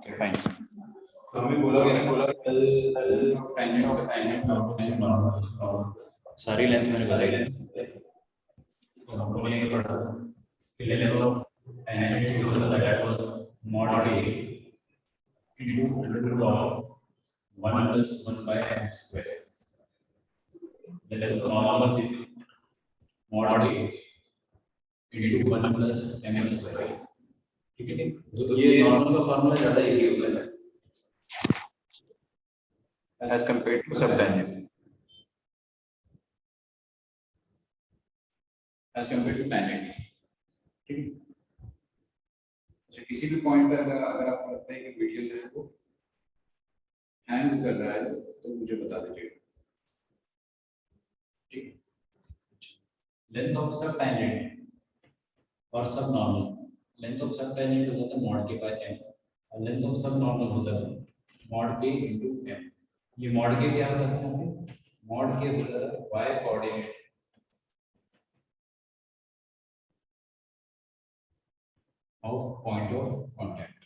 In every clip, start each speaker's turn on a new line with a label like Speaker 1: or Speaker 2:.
Speaker 1: Okay, fine. तो हमें बोला कल सारी लेंथ मैंने बताई थी। तो हमने ये पढ़ा कि लेंथ ऑफ टेंजेंट जो होता है that was mod a into under root of 1 plus 1 by m square. The length of normal थी mod a into 1 plus m square. ठीक है, तो ये नॉर्मल का फार्मूला ज्यादा इजी होता है as compared to subtangent. As compared to tangent. ठीक है, तो किसी भी पॉइंट पर अगर आपको लगता है कि वीडियो जो है वो हैंग कर रहा है तो मुझे बता दीजिएगा। ठीक, लेंथ ऑफ सब टेंजेंट और सब normal, length of sub tangent होता था मॉड के बाय m और लेंथ ऑफ सब नॉर्मल होता था मॉड के इनटू m। ये मॉड के क्या होता था? मॉड के होता था y coordinate of point of contact.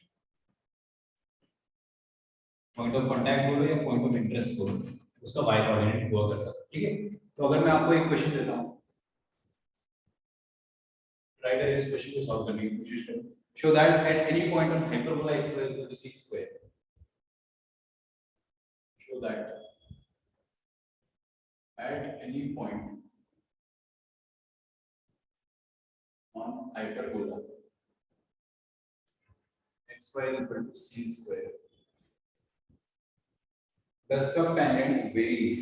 Speaker 1: Point of contact बोलो या पॉइंट ऑफ इंटरेस्ट बोलो, उसका y कोऑर्डिनेट हुआ करता था। ठीक है, तो अगर मैं आपको एक क्वेश्चन देता हूं, ट्राई करिए इस क्वेश्चन को सॉल्व करने की कोशिश करो। Show that at any point on hyperbola x is equal to c square. Show that at any point on hyperbola xy is equal to c square. The subtangent varies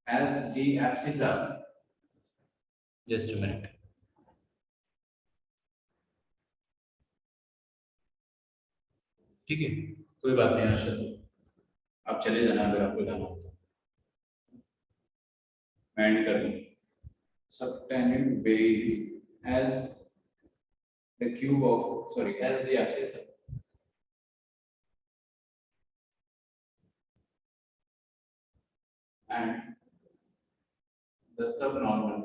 Speaker 1: as the abscissa. Just a minute. ठीक है, कोई बात नहीं अर्शद, आप चले जाना अगर आपको जाना हो तो। मैं एंड कर दूं। Subtangent varies as the cube of as the abscissa and the subnormal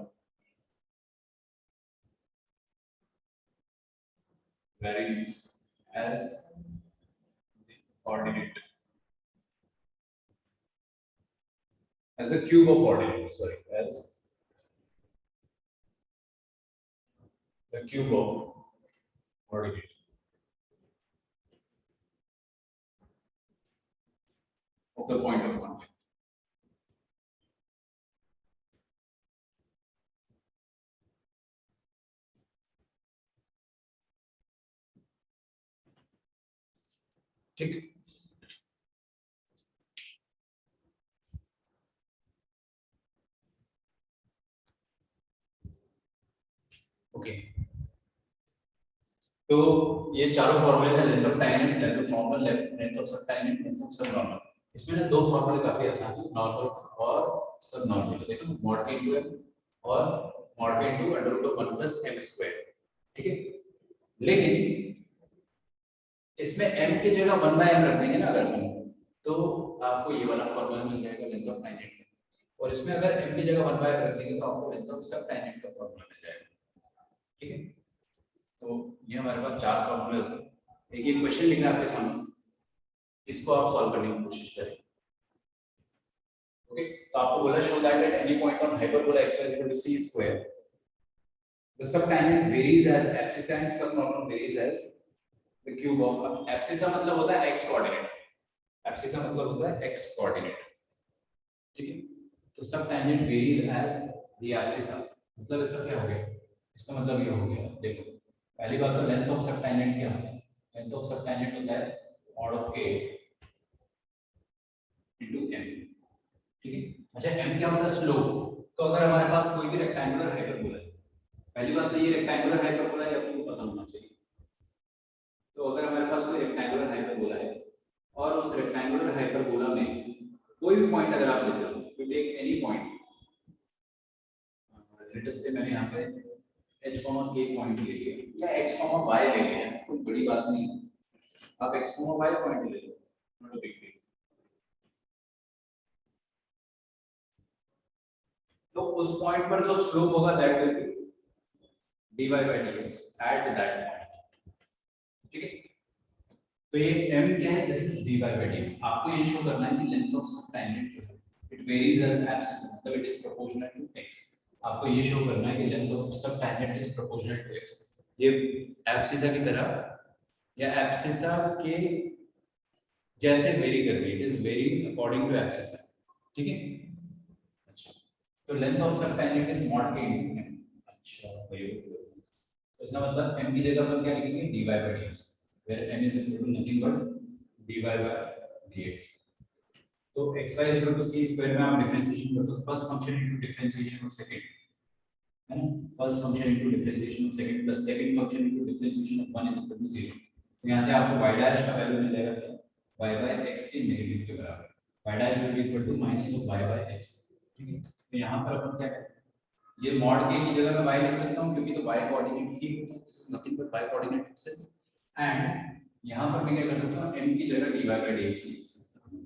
Speaker 1: varies as the ordinate, as the cube of ordinate, as the cube of ordinate of the point of contact. ठीक, okay, तो ये चारों फॉर्मूले थे, length of tangent, length of normal, length of subtangent, length of sub normal. इसमें ना दो फॉर्मूले काफी आसान है, नॉर्मल और सब नॉर्मल। देखो मॉड के इनटू m और मॉड के into under root of 1 plus m square. ठीक है, लेकिन इसमें m की जगह 1 बाय m रख देंगे ना अगर हम, तो आपको ये वाला फॉर्मूला मिल जाएगा लेंथ ऑफ टेंजेंट का, और इसमें अगर m की जगह 1 बाय m रख देंगे तो आपको लेंथ ऑफ सब टेंजेंट का फॉर्मूला मिल जाएगा। ठीक है, तो ये हमारे पास चार फॉर्मूले होते हैं। एक क्वेश्चन लिखना है आपके सामने, इसको आप सॉल्व करने की कोशिश करें। ओके, तो आपको बोला show that at any point on hyperbola x is equal to c square the subtangent varies as abscissa and subnormal varies as the cube of abscissa मतलब होता है x कोऑर्डिनेट, abscissa मतलब होता है x कोऑर्डिनेट। ठीक है, तो subtangent varies as the abscissa मतलब इसका क्या हो गया, इसका मतलब ये हो गया, देखो पहली बात तो लेंथ ऑफ सबटेंजेंट क्या होता है, लेंथ ऑफ सबटेंजेंट होता है mod of k into m। ठीक है, अच्छा m क्या होता है, स्लोप। तो अगर हमारे पास कोई भी रेक्टेंगुलर हाइपरबोला है, पहली बात तो ये रेक्टेंगुलर हाइपरबोला है, आपको पता होना चाहिए। तो अगर हमारे पास कोई रेक्टेंगुलर हाइपरबोला है और उस रेक्टेंगुलर हाइपरबोला में कोई भी पॉइंट अगर आप लेते हो, तो take any point, let us say मैंने यहां पे h, k पॉइंट ले लिया या x, y ले लिया, कोई बड़ी बात नहीं है। आप x y पॉइंट ले लो, नॉट अ बिग डील। तो उस पॉइंट पर जो स्लोप होगा that will B dy by dx at that point, ठीक है। तो ये m क्या है, this is dy by dx। आपको ये शो करना है कि लेंथ ऑफ सब टेंजेंट जो है इट वेरीज एज एब्सिस, मतलब it is proportional to x। आपको ये शो करना है कि length of sub tangent is proportional to x। ये एब्सिसा की तरह या एब्सिसा के जैसे वेरी कर रही है, it is vary according to abscissa, ठीक है। अच्छा, तो length of sub tangent is mod के इनटू m। अच्छा, वेरी गुड। तो इसका मतलब m की जगह पर क्या लिखेंगे, dy by dx, where m is equal to nothing but dy by dx। तो xy is equal to c square में आप डिफरेंशिएशन कर दो, first function into differentiation of second, है ना, first function into differentiation of second plus second function into differentiation of 1 is equal to 0। तो यहां से आपको y डैश का वैल्यू मिल जाएगा क्या, y by x के नेगेटिव के बराबर, y dash will be equal to minus of y by x, ठीक है। तो यहां पर अपन क्या करें, ये मॉड के की जगह मैं y लिख सकता हूं क्योंकि तो y कोऑर्डिनेट ही होता है, this is nothing but y coordinate itself. And यहां पर मैं क्या कर सकता हूं, m की जगह dy by dx लिख सकता हूं।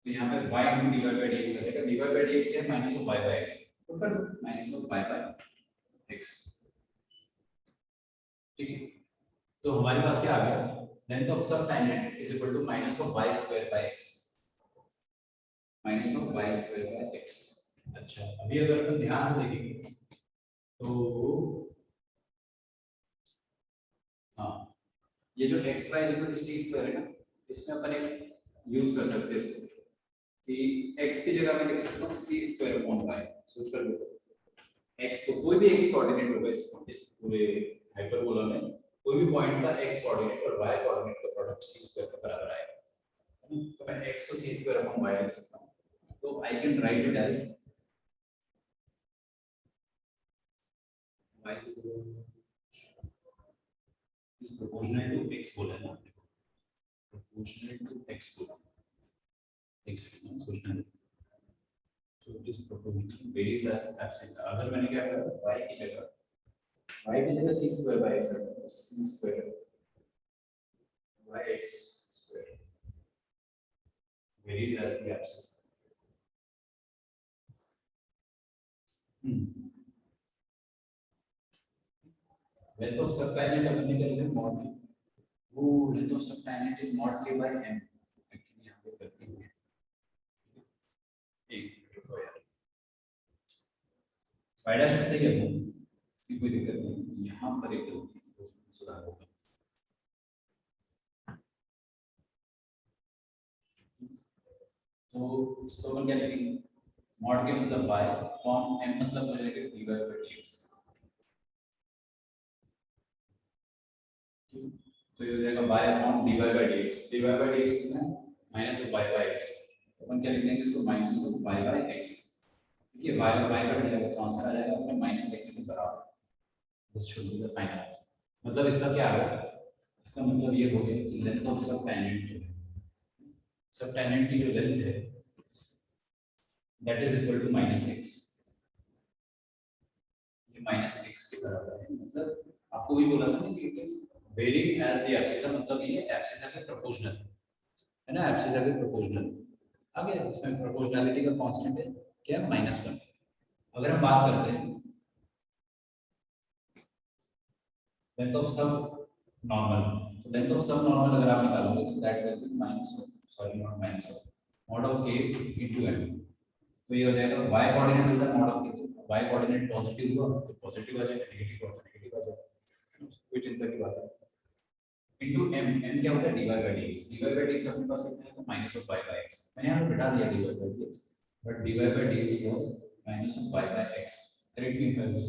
Speaker 1: तो यहां पे y into dy by dx आ जाएगा, dy by dx है minus of y by x, तो कर दो minus of y by x, ठीक है। तो हमारे पास क्या आ गया, length of sub tangent is equal to minus of y square by x, minus of y square by x। अच्छा, अभी अगर अपन ध्यान से देखेंगे तो हाँ, ये जो x y c स्क्वायर है ना, इसमें अपन एक यूज कर सकते हैं इसको कि x की जगह मैं लिख सकता हूँ c स्क्वायर अपॉन y। सोच कर लो, x को कोई भी x कोऑर्डिनेट होगा इस पूरे हाइपरबोला में, कोई भी पॉइंट का x कोऑर्डिनेट और y कोऑर्डिनेट का प्रोडक्ट c स्क्वायर के बराबर आएगा। तो मैं x को c स्क्वायर अपॉन y लिख सकता हूँ, तो I can write it as y is proportional to x बोला है ना, proportional to x बोला, एक सेकंड सोचना है। तो it is proportional varies as abscissa. अगर मैंने क्या करा, y की जगह c स्क्वायर बाय x रखा, तो c square by x square varies as the abscissa. Length of sub tangent अपन ने कर लिया मॉड के, वो length of sub tangent is mod k by m, actually यहां पे करती है एक तो यार y डैश में सही है वो, कोई दिक्कत नहीं, यहां पर एक सुधार होगा। तो इसको अपन क्या लिखेंगे, मॉड के मतलब y अपॉन m मतलब हो जाएगा dy by dx। तो ये हो जाएगा y upon dy by dx, dy by dx कितना है, minus of y by x। अपन क्या लिख देंगे इसको, minus of y by x, ठीक है। y और y कट जाएगा तो आंसर आ जाएगा अपना माइनस x के बराबर। This should be the final answer. मतलब इसका क्या आ गया, इसका मतलब ये हो गया कि लेंथ ऑफ सब टेंजेंट जो है, सब टेंजेंट की जो लेंथ है that is equal to minus x, ये माइनस x के बराबर है। मतलब आपको भी बोला था ना कि it is varying as the abscissa, मतलब ये एब्सिसा के प्रोपोर्शनल है ना, एब्सिसा के प्रोपोर्शनल। आगे इसमें प्रोपोर्शनैलिटी का कांस्टेंट है क्या, -1। अगर हम बात करते हैं लेंथ ऑफ सब नॉर्मल, तो लेंथ ऑफ सब नॉर्मल अगर आप निकालोगे तो that will B minus of, sorry not minus of, mod of k into m। तो ये हो जाएगा y कोऑर्डिनेट होता है mod of k, y coordinate positive हुआ तो पॉजिटिव आ जाएगा, नेगेटिव हुआ तो नेगेटिव आ जाएगा, कोई चिंता की बात नहीं। इनटू m, m क्या होता है, dy by dx, dy by dx अपने पास कितना है, minus of y by x। मैंने यहां पे बिठा दिया dy by dx, but dy by dx was minus of y by x। Correct me if I was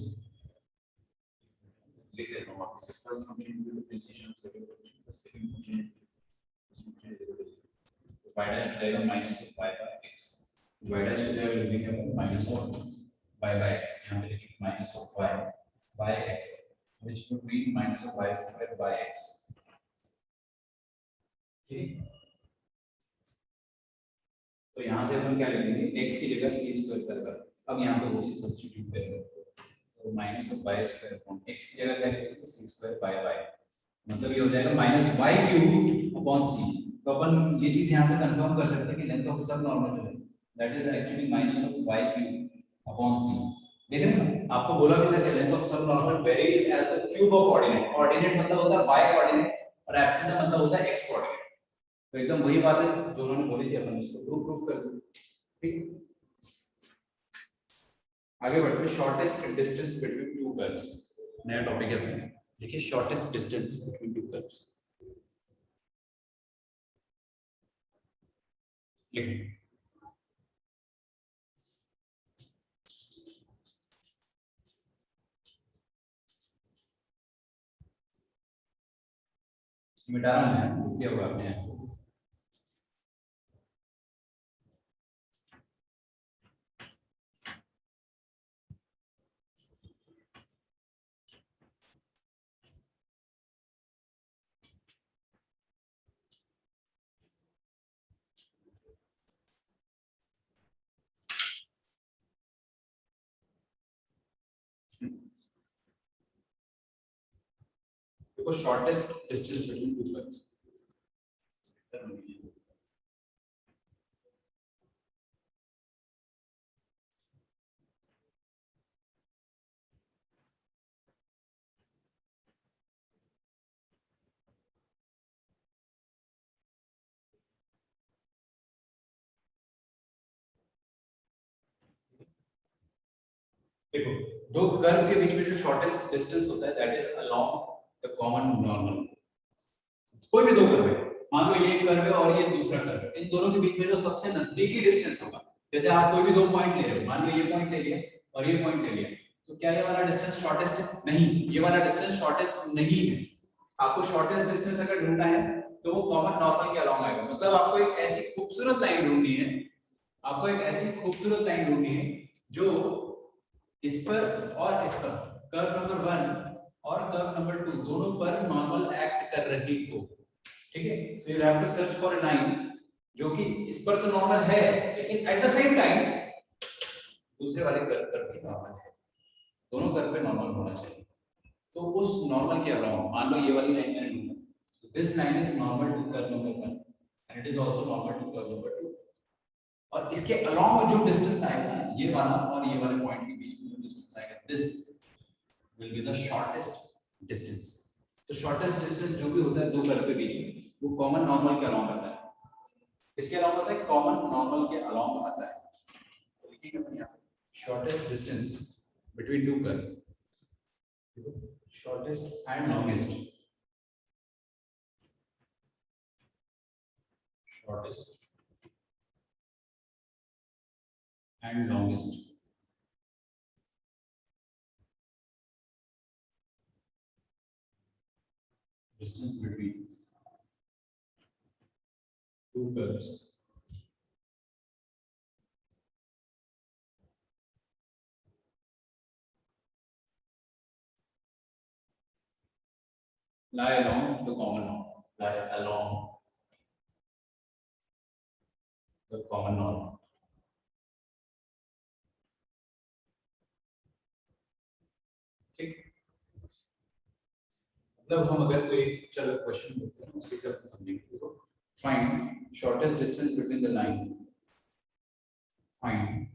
Speaker 1: लिख देता हूं, आप इसे first function into differentiation of second function plus second function इस function is equal to y dash हो जाएगा minus of y by x, y dash हो जाएगा लिखेंगे minus of y by x, यहां पे लिखेंगे minus of y by x which would be minus of y square by x, ठीक। तो यहां से अपन क्या लिखेंगे, x की जगह c स्क्वायर कर कर, अब यहां पे वो चीज सब्स्टिट्यूट करेंगे, तो minus of y square upon x की जगह क्या लिखेंगे, c स्क्वायर बाय y, मतलब ये हो जाएगा -y³/c। तो अपन ये चीज यहाँ से कंफर्म कर सकते हैं कि लेंथ ऑफ सब नॉर्मल जो है दैट इज एक्चुअली -y³/c। लेकिन आपको बोला भी था कि length of sub normal varies as the cube of ordinate. Ordinate मतलब होता है y कोऑर्डिनेट और एब्सिस का मतलब होता है x कोऑर्डिनेट। तो एकदम वही बात है जो उन्होंने बोली थी, अपन इसको प्रूफ कर दो। ठीक, आगे बढ़ते हैं। Shortest distance between two curves, नया टॉपिक है अपना। देखिए shortest distance between two curves लिखिए। मिटा रहा हूं मैं, लिख दिया होगा आपने यहाँ से। देखो shortest distance between two curves, देखो दो कर्व के बीच में जो शॉर्टेस्ट डिस्टेंस होता है that is along the common normal. कोई भी दो कर्व है, मान लो ये एक कर्व है और ये दूसरा कर्व है, इन दोनों के बीच में जो सबसे नजदीकी डिस्टेंस होगा, जैसे आप कोई भी दो पॉइंट ले रहे हो, मान लो ये पॉइंट ले लिया और ये पॉइंट ले लिया, तो क्या ये वाला डिस्टेंस शॉर्टेस्ट है? नहीं, ये वाला डिस्टेंस शॉर्टेस्ट नहीं है। आपको शॉर्टेस्ट डिस्टेंस अगर ढूंढना है तो वो कॉमन नॉर्मल के अलोंग आएगा। मतलब आपको एक ऐसी खूबसूरत लाइन ढूंढनी है, आपको एक ऐसी खूबसूरत लाइन ढूंढनी है जो इस पर और इस पर, कर्व नंबर 1 और कर्व नंबर 2 दोनों पर नॉर्मल एक्ट कर रही हो। ठीक है, so you'll have to search for a line जो कि इस पर तो नॉर्मल है लेकिन एट द सेम टाइम दूसरे वाले कर्व पर भी नॉर्मल है। दोनों कर्व पे नॉर्मल होना चाहिए। तो उस नॉर्मल के अलावा मान लो ये वाली लाइन मैंने ढूंढा, so this line is normal to curve number 1 and it is also normal to curve number 2। और इसके अलावा जो डिस्टेंस आएगा ना, ये वाला और ये वाले पॉइंट के बीच में जो डिस्टेंस आएगा, this will be the shortest distance. तो शॉर्टेस्ट डिस्टेंस जो भी होता है दो कर्व के बीच में, वो कॉमन नॉर्मल के अलाउंग आता है। इसके अलाउंग आता है कॉमन नॉर्मल के अलाउंग आता है। तो लिखिएगा अपन यहाँ पे shortest distance between two curve, shortest and longest, shortest and longest, distance between two curves lie along the common norm, lie along the common norm। ठीक, मतलब हम अगर कोई चलो क्वेश्चन देखते हैं उसी से अपन समझेंगे। देखो find shortest distance between the line, find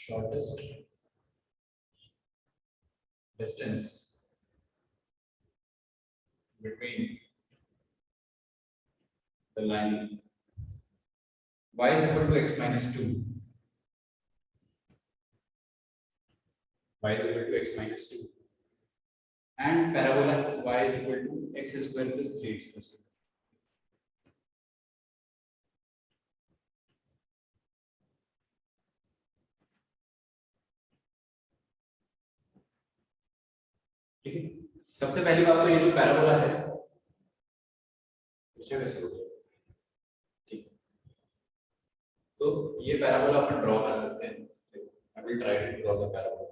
Speaker 1: shortest distance between the line y is equal to x minus 2, y is equal to x minus 2 and parabola y is equal to x square plus 3x plus 2। ठीक है, सबसे पहली बात तो ये जो parabola है कैसे होगा। ठीक, तो ये पैराबोला अपन ड्रॉ कर सकते हैं। I will try to draw the parabola.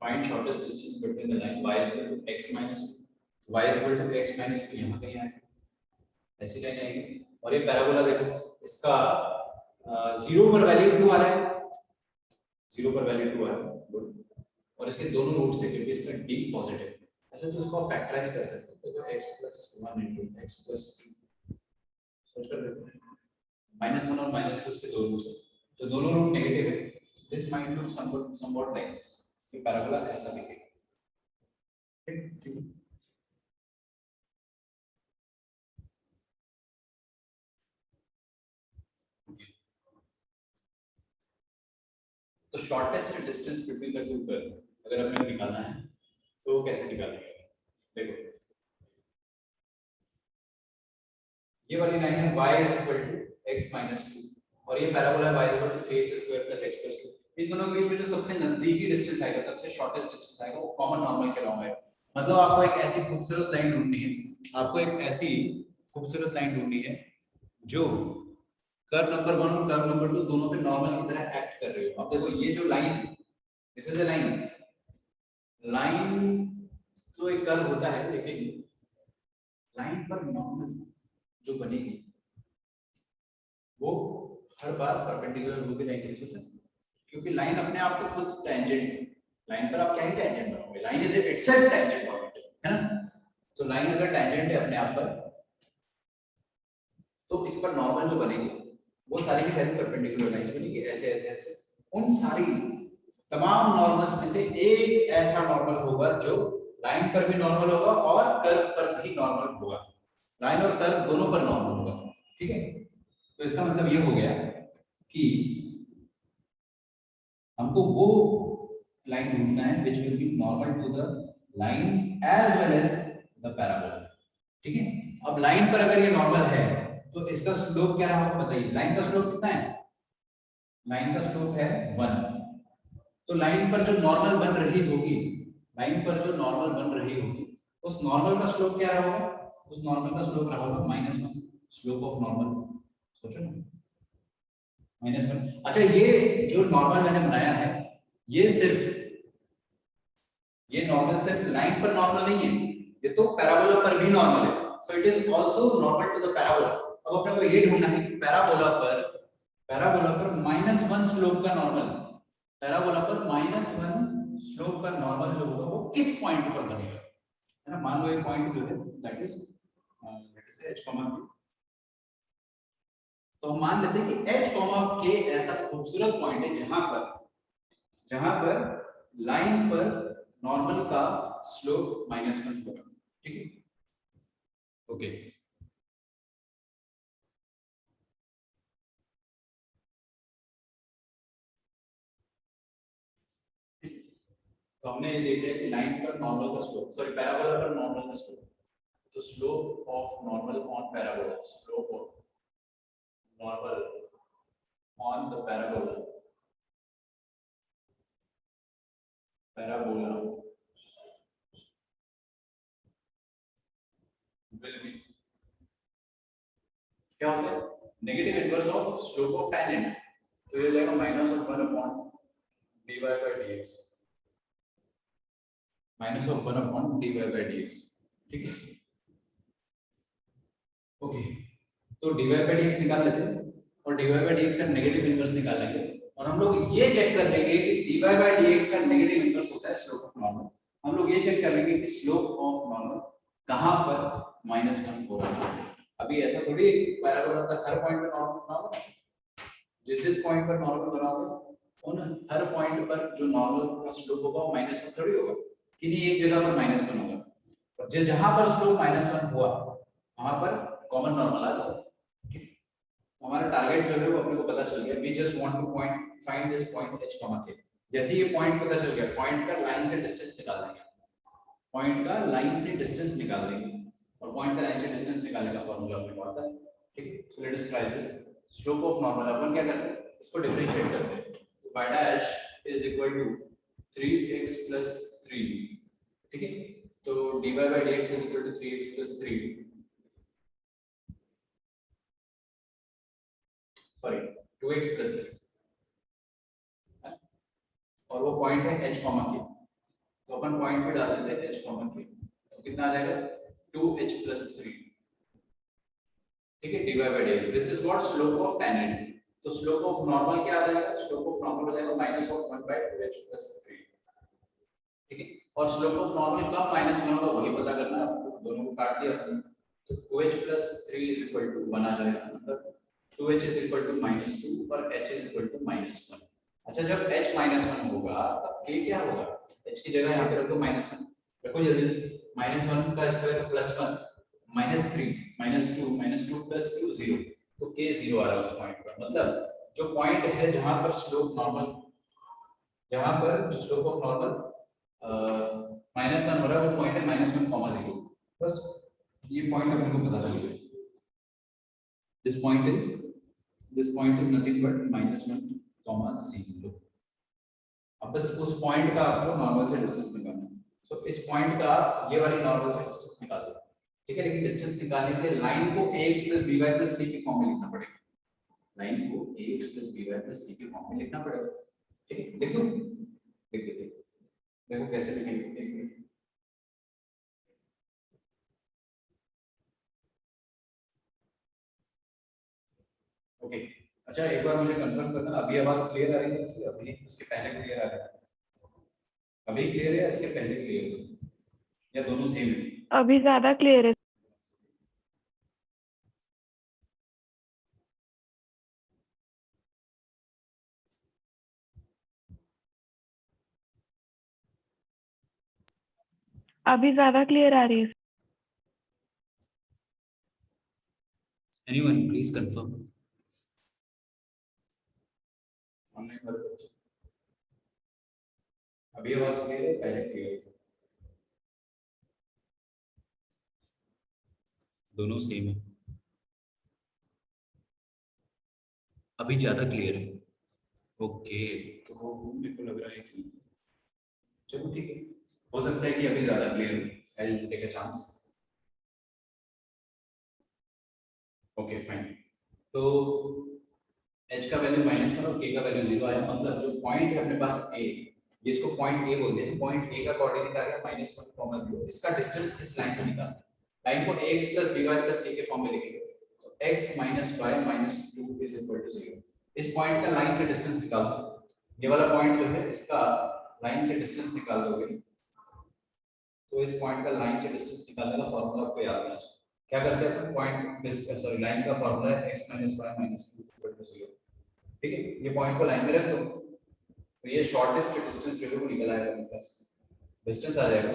Speaker 1: Find shortest distance between the line y is equal to x minus 2, y is equal to x minus 2 यहाँ कहीं आएगा, ऐसी लाइन आएगी। और ये पैराबोला देखो, इसका 0 पर वैल्यू 2 आ रहा है, 0 पर वैल्यू 2 आ रहा है, गुड। और इसके दोनों रूट से, क्योंकि इसका d पॉजिटिव, ऐसे तो इसको फैक्टराइज कर सकते हो, तो x + 1 * x + 2 सोच कर देखो, -1 और -2 इसके दो रूट्स हैं, तो दोनों रूट नेगेटिव है। This might look somewhat like this, ये पैराबोला ऐसा दिखेगा, ठीक है। तो shortest distance between the two curve अगर हमें निकालना है तो कैसे निकालेंगे, देखो ये वाली लाइन है y = x - 2 और ये पैराबोला y = 3x² + x + 2। इन दोनों के बीच में जो सबसे नजदीकी डिस्टेंस आएगा, सबसे शॉर्टेस्ट डिस्टेंस आएगा, वो कॉमन नॉर्मल के लॉन्ग है। मतलब आपको एक ऐसी खूबसूरत लाइन ढूंढनी है, आपको एक ऐसी खूबसूरत लाइन ढूंढनी है जो कर्व नंबर 1 और कर्व नंबर 2 दोनों पे नॉर्मल की तरह एक्ट कर रही हो। अब देखो ये जो लाइन है, दिस इज अ लाइन तो एक कर्व होता है, लेकिन लाइन पर नॉर्मल जो बनेगी वो हर बार परपेंडिकुलर होगी लाइन के, सोचो, क्योंकि लाइन अपने आप पे खुद टेंजेंट है। लाइन पर आप क्या ही टेंजेंट बनाओगे, line is itself tangent point, है ना। तो लाइन अगर टेंजेंट है अपने आप पर, तो इस पर नॉर्मल जो बनेगी वो सारी की सारी परपेंडिकुलर लाइंस बनेगी, ऐसे ऐसे ऐसे। उन सारी तमाम नॉर्मल्स में से एक ऐसा नॉर्मल होगा जो लाइन पर भी नॉर्मल होगा और कर्व पर भी नॉर्मल होगा, लाइन और कर्व दोनों पर नॉर्मल होगा, ठीक है। तो इसका मतलब ये हो गया कि हमको वो लाइन ढूंढना है which will be normal to the line as well as the parabola, ठीक है। अब लाइन पर अगर ये नॉर्मल है तो इसका स्लोप क्या रहा होगा बताइए, लाइन का स्लोप कितना है, लाइन का स्लोप है 1। तो लाइन पर जो नॉर्मल बन रही होगी, लाइन पर जो नॉर्मल बन रही होगी, उस नॉर्मल का स्लोप क्या रहा होगा, उस नॉर्मल का स्लोप रहा होगा -1, स्लोप ऑफ नॉर्मल, सोचो ना, -1। अच्छा, ये जो नॉर्मल मैंने बनाया है, ये नॉर्मल सिर्फ लाइन पर नॉर्मल नहीं है, ये तो पैराबोला पर भी नॉर्मल है, so it is also normal to the parabola. अब अपने को ये ढूंढना है कि पैराबोला पर -1 स्लोप का नॉर्मल, पैराबोला पर -1 स्लोप का नॉर्मल जो होगा वो किस पॉइंट पर बनेगा, है ना। मान लो एक पॉइंट जो है दैट इज h, k, तो हम मान लेते हैं कि h, k ऐसा खूबसूरत पॉइंट है जहां पर लाइन पर नॉर्मल का स्लोप -1 होगा, ठीक है, ओके। तो हमने ये देख लिया कि लाइन पर नॉर्मल का स्लोप, सॉरी पैराबोला पर नॉर्मल का स्लोप, तो slope of normal on parabola, slope of normal on the parabola will be क्या होता है, negative inverse of slope of tangent, तो ये लगेगा -1/dy/dx, -1/dy/dx, ठीक है, ओके। तो dy/dx निकाल लेते हैं और dy/dx का नेगेटिव इनवर्स निकाल लेंगे, और हम लोग ये चेक कर लेंगे कि dy/dx का नेगेटिव इनवर्स होता है स्लोप ऑफ नॉर्मल। हम लोग ये चेक कर लेंगे कि स्लोप ऑफ नॉर्मल कहां पर -1 हो रहा है। अभी ऐसा थोड़ी पैराबोला का हर पॉइंट पर नॉर्मल, जिस पॉइंट पर नॉर्मल बनाओगे उन हर पॉइंट पर जो नॉर्मल का स्लोप होगा वो -1 थोड़ी होगा, किसी एक जगह पर -1 होगा, और जहां पर स्लोप -1 हुआ वहां पर कॉमन नॉर्मल आ जाएगा। हमारा टारगेट जो है वो अपने को पता चल गया, we just want to find this point h, k। जैसे ये पॉइंट पता चल गया, पॉइंट का लाइन से डिस्टेंस निकाल देंगे, पॉइंट का लाइन से डिस्टेंस निकाल देंगे, और पॉइंट का लाइन से डिस्टेंस निकालने का फार्मूला अपने को आता है, ठीक है। So let us try this. Slope of normal अपन क्या करते हैं, इसको डिफरेंशिएट करते हैं, तो y dash is equal to 3x + 3, ठीक है। तो dy/dx is equal to 3x + 3, sorry 2x + 3, और वो पॉइंट है h, k, तो अपन पॉइंट पे डाल देते हैं h, k, तो कितना आ जाएगा 2h + 3, ठीक है, dy/dx, this is what slope of tangent, तो स्लोप ऑफ नॉर्मल क्या आ जाएगा, स्लोप ऑफ नॉर्मल हो जाएगा -1/2h+3, ठीक है। और स्लोप ऑफ नॉर्मल कब -1 होगा वही पता करना है आपको, दोनों को काट दिया आपने तो 2h+3 = 1 आ जाएगा, मतलब 2h = -2 और h = -1। अच्छा, जब h -1 होगा तब k क्या होगा, h की जगह यहाँ पे रखो -1, रखो जल्दी, -1 का स्क्वायर +1 -3 -2 + 2 0, तो k 0 आ रहा है उस पॉइंट पर। मतलब जो पॉइंट है जहां पर स्लोप नॉर्मल, जहां पर स्लोप ऑफ नॉर्मल -1 हो रहा है वो पॉइंट है -1, 0। बस ये पॉइंट अपन को पता चल गया, this point is nothing but -1, 0। अब बस उस पॉइंट का आपको नॉर्मल से डिस्टेंस निकालना है। सो इस पॉइंट का ये वाली नॉर्मल से डिस्टेंस निकाल दो, ठीक है। लेकिन डिस्टेंस निकालने के लिए लाइन को ax + by + c की फॉर्म में लिखना पड़ेगा, लाइन को ax + by + c की फॉर्म में लिखना पड़ेगा, ठीक है। लिख दूं, लिख देते, देखो कैसे लिखेंगे, एक मिनट। ओके, अच्छा एक बार मुझे कंफर्म करना, अभी आवाज क्लियर आ रही है कि अभी उसके पहले क्लियर आ रहा है? अभी क्लियर है, इसके पहले क्लियर है, या दोनों सेम है?
Speaker 2: अभी ज्यादा क्लियर है। अभी ज्यादा क्लियर आ रही है।
Speaker 1: एनीवन प्लीज कंफर्म, ऑनलाइन वाले बच्चे, अभी आवाज क्लियर है, पहले क्लियर है? दोनों सेम है, अभी ज्यादा क्लियर है। ओके, तो मेरे को लग रहा है कि चलो ठीक है, हो सकता है कि अभी ज्यादा क्लियर हो, I will take a chance. Okay fine, तो h का वैल्यू -1 और k का वैल्यू 0 आया, मतलब जो पॉइंट है अपने पास a, जिसको पॉइंट a बोलते हैं, पॉइंट a का कोऑर्डिनेट आ गया -1, 0, इसका डिस्टेंस इस लाइन से निकालना है। लाइन को ax + by + c के फॉर्म में लिखेंगे, तो x - y - 2 = 0। इस पॉइंट का लाइन से डिस्टेंस निकाल दो, ये वाला पॉइंट जो है इसका लाइन से डिस्टेंस निकाल दोगे, तो इस पॉइंट का लाइन से डिस्टेंस निकालने का फार्मूला आपको याद होना चाहिए। क्या करते हैं अपन, पॉइंट सॉरी लाइन का फार्मूला है x - y - 2 = 0, ठीक है। ये पॉइंट को लाइन में रख दो, तो ये शॉर्टेस्ट डिस्टेंस जो है वो निकल आएगा अपने पास, डिस्टेंस आ जाएगा।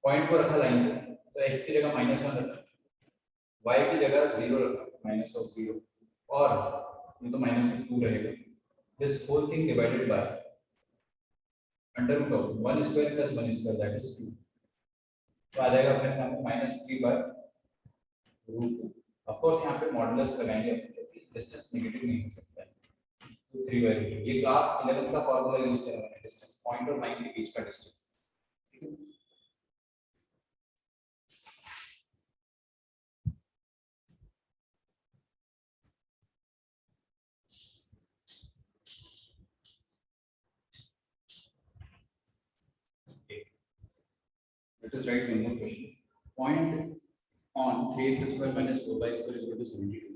Speaker 1: पॉइंट को रखा लाइन को, तो x की जगह -1 रखा, y की जगह 0 रखा, -0, और ये तो -2 रहेगा। This whole thing divided by √1² + 1² that is 2, तो आ जाएगा अपने पास -3/√2। ऑफ कोर्स यहाँ पे मॉडुलस लगाएंगे क्योंकि डिस्टेंस नेगेटिव नहीं हो सकता है, तो 3/√2। ये क्लास 11 का फार्मूला यूज कर रहे हैं, डिस्टेंस पॉइंट और लाइन के बीच का डिस्टेंस, ठीक है। Let us write one more question. Point on 3x² - 4y² = 72.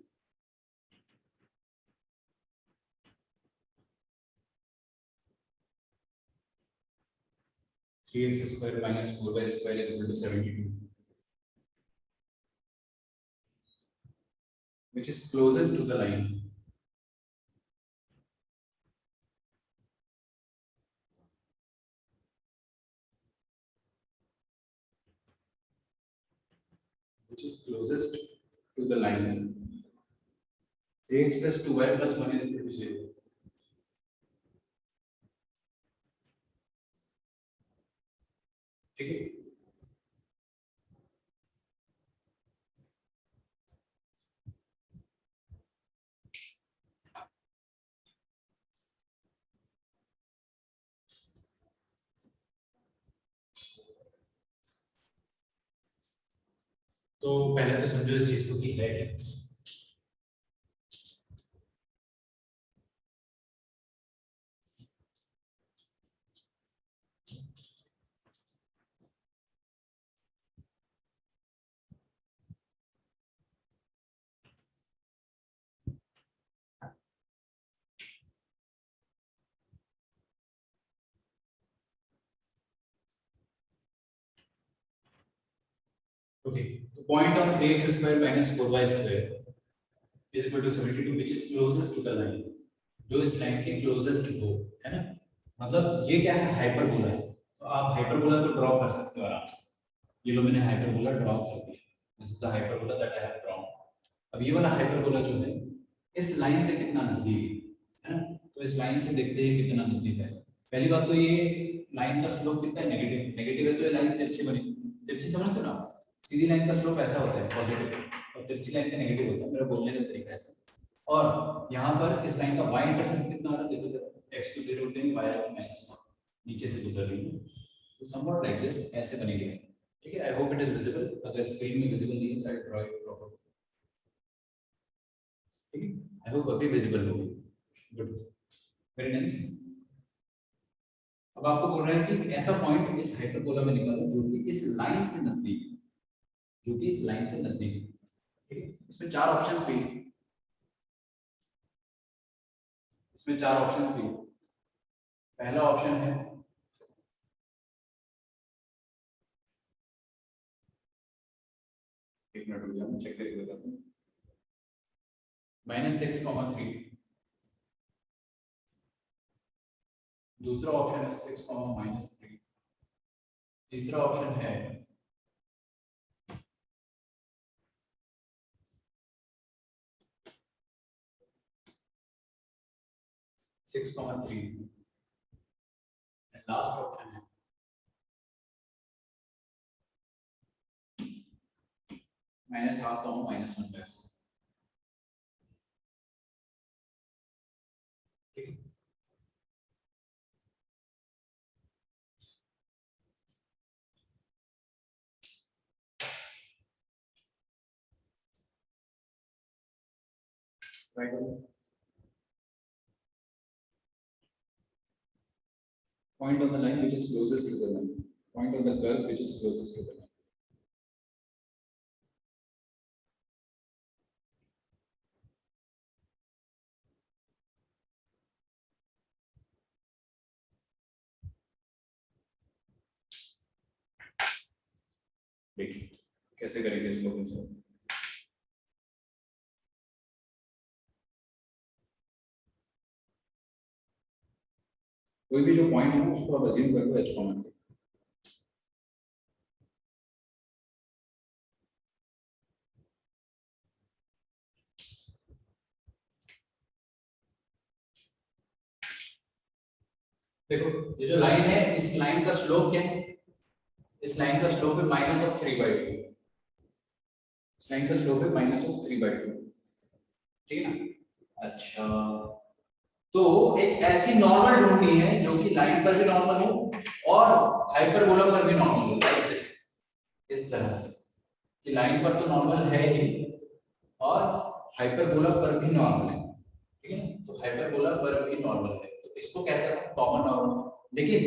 Speaker 1: 3x² - 4y² = 72. Which is closest to the line? Which is closest to the line? 3x + 2y + 1 = 0. ठीक है। तो पहले तो समझो इस चीज को कि है क्या। Okay, the point on 3x square minus 4y square is equal to 72, which is closest to the line, जो इस लाइन के क्लोजेस्ट हो, है ना? मतलब ये क्या है, हाइपरबोला है। तो आप हाइपरबोला तो ड्रॉ कर सकते हो आराम से। ये लो मैंने हाइपरबोला ड्रॉ कर दिया, this is the hyperbola that I have drawn. अब ये वाला हाइपरबोला जो है इस लाइन से कितना नजदीक है ना? तो इस लाइन से देखते हैं कितना नजदीक है। पहली बात तो ये लाइन का स्लोप कितना है, नेगेटिव। नेगेटिव है तो ये लाइन तिरछी बनी, तिरछी समझते हो ना? सीधी लाइन का स्लोप ऐसा होता है पॉजिटिव, और तिरछी लाइन का नेगेटिव होता है। मेरा बोलने का तरीका ऐसा। और यहाँ पर इस लाइन का y इंटरसेप्ट कितना आ रहा है, देखो जरा, x को 0 देंगे, y को -1 नीचे से गुजर रही है। तो समवॉट लाइक दिस ऐसे बनेगी। ठीक है, I hope it is visible. अगर स्क्रीन में विजिबल नहीं है तो आई ड्रॉ इट प्रॉपर। ठीक है, आई होप अभी विजिबल होगी। Good, very nice. अब आपको बोल रहा है कि ऐसा पॉइंट इस हाइपरबोला में निकालो जो कि इस लाइन से नजदीक है, जो कि इस लाइन से नजदीक है। ठीक है, इसमें चार ऑप्शंस भी हैं। इसमें चार ऑप्शंस भी हैं। पहला ऑप्शन है एक मिनट रुक जाओ, चेक करके बताता हूं। -6,3। दूसरा ऑप्शन है 6,-3। तीसरा ऑप्शन है 6,3। लास्ट ऑप्शन है -1/2, -1/4। ठीक है, ट्राई करो। Point on the line which is closest to the line. Point on the curve which is closest to the line. देखिए कैसे करेंगे इसको हम सब। कोई भी जो पॉइंट है उसको आप अज्यूम कर लो h कॉमन। देखो ये जो लाइन है, इस लाइन का स्लोप क्या है? इस लाइन का स्लोप है -3/2। इस लाइन का स्लोप है -3/2। ठीक है ना? अच्छा, तो एक ऐसी नॉर्मल ढूंढनी है जो कि लाइन पर भी नॉर्मल हो और हाइपरबोला पर भी नॉर्मल हो, लाइक दिस, इस तरह से कि लाइन पर तो नॉर्मल है ही और हाइपरबोला पर भी नॉर्मल है। ठीक है, तो हाइपरबोला पर भी नॉर्मल है, तो इसको कहते हैं कॉमन नॉर्मल। लेकिन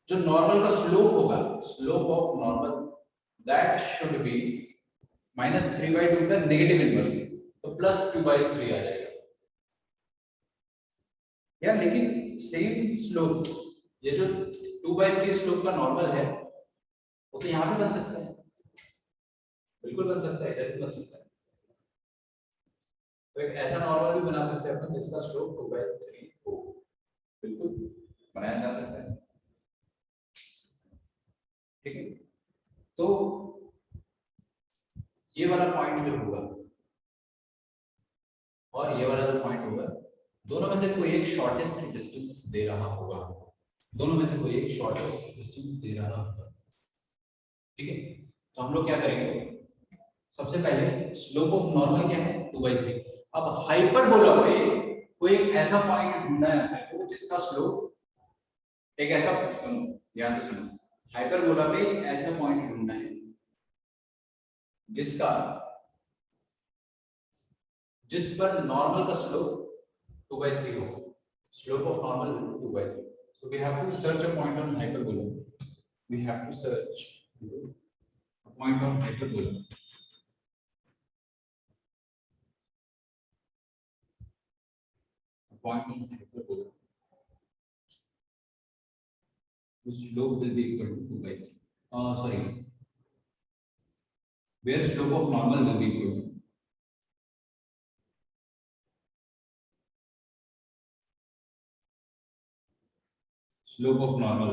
Speaker 1: जो नॉर्मल का स्लोप होगा, slope of normal, that should be -3/2 का नेगेटिव इनवर्स, तो +2/3 आ जाएगा यार। लेकिन सेम स्लोप, ये जो 2/3 स्लोप का नॉर्मल है वो तो यहाँ भी बन सकता है, बिल्कुल बन सकता है, इधर भी बन सकता है। तो एक ऐसा नॉर्मल भी बना सकते हैं अपन जिसका स्लोप 2/3 हो, बिल्कुल बनाया जा सकता है। ठीक है, तो ये वाला पॉइंट जो होगा और ये वाला जो पॉइंट होगा, दोनों में से कोई एक शॉर्टेस्ट डिस्टेंस दे रहा होगा, दोनों में से कोई एक शॉर्टेस्ट डिस्टेंस दे रहा होगा। ठीक है, तो हम लोग क्या करेंगे, सबसे पहले स्लोप ऑफ नॉर्मल क्या है, 2/3। अब हाइपरबोला पे कोई एक ऐसा पॉइंट ढूंढना है अपने को जिसका स्लोप एक ऐसा, सुनो ध्यान से सुनो, हाइपरबोला पे ऐसा पॉइंट ढूंढना है जिस पर नॉर्मल का स्लोप 2/3 होगा, slope of normal 2/3। so we have to search a point on hyperbola, we have to search a point on hyperbola, a point on hyperbola whose slope will be equal to 2/3, sorry, where slope of normal will be equal to slope of normal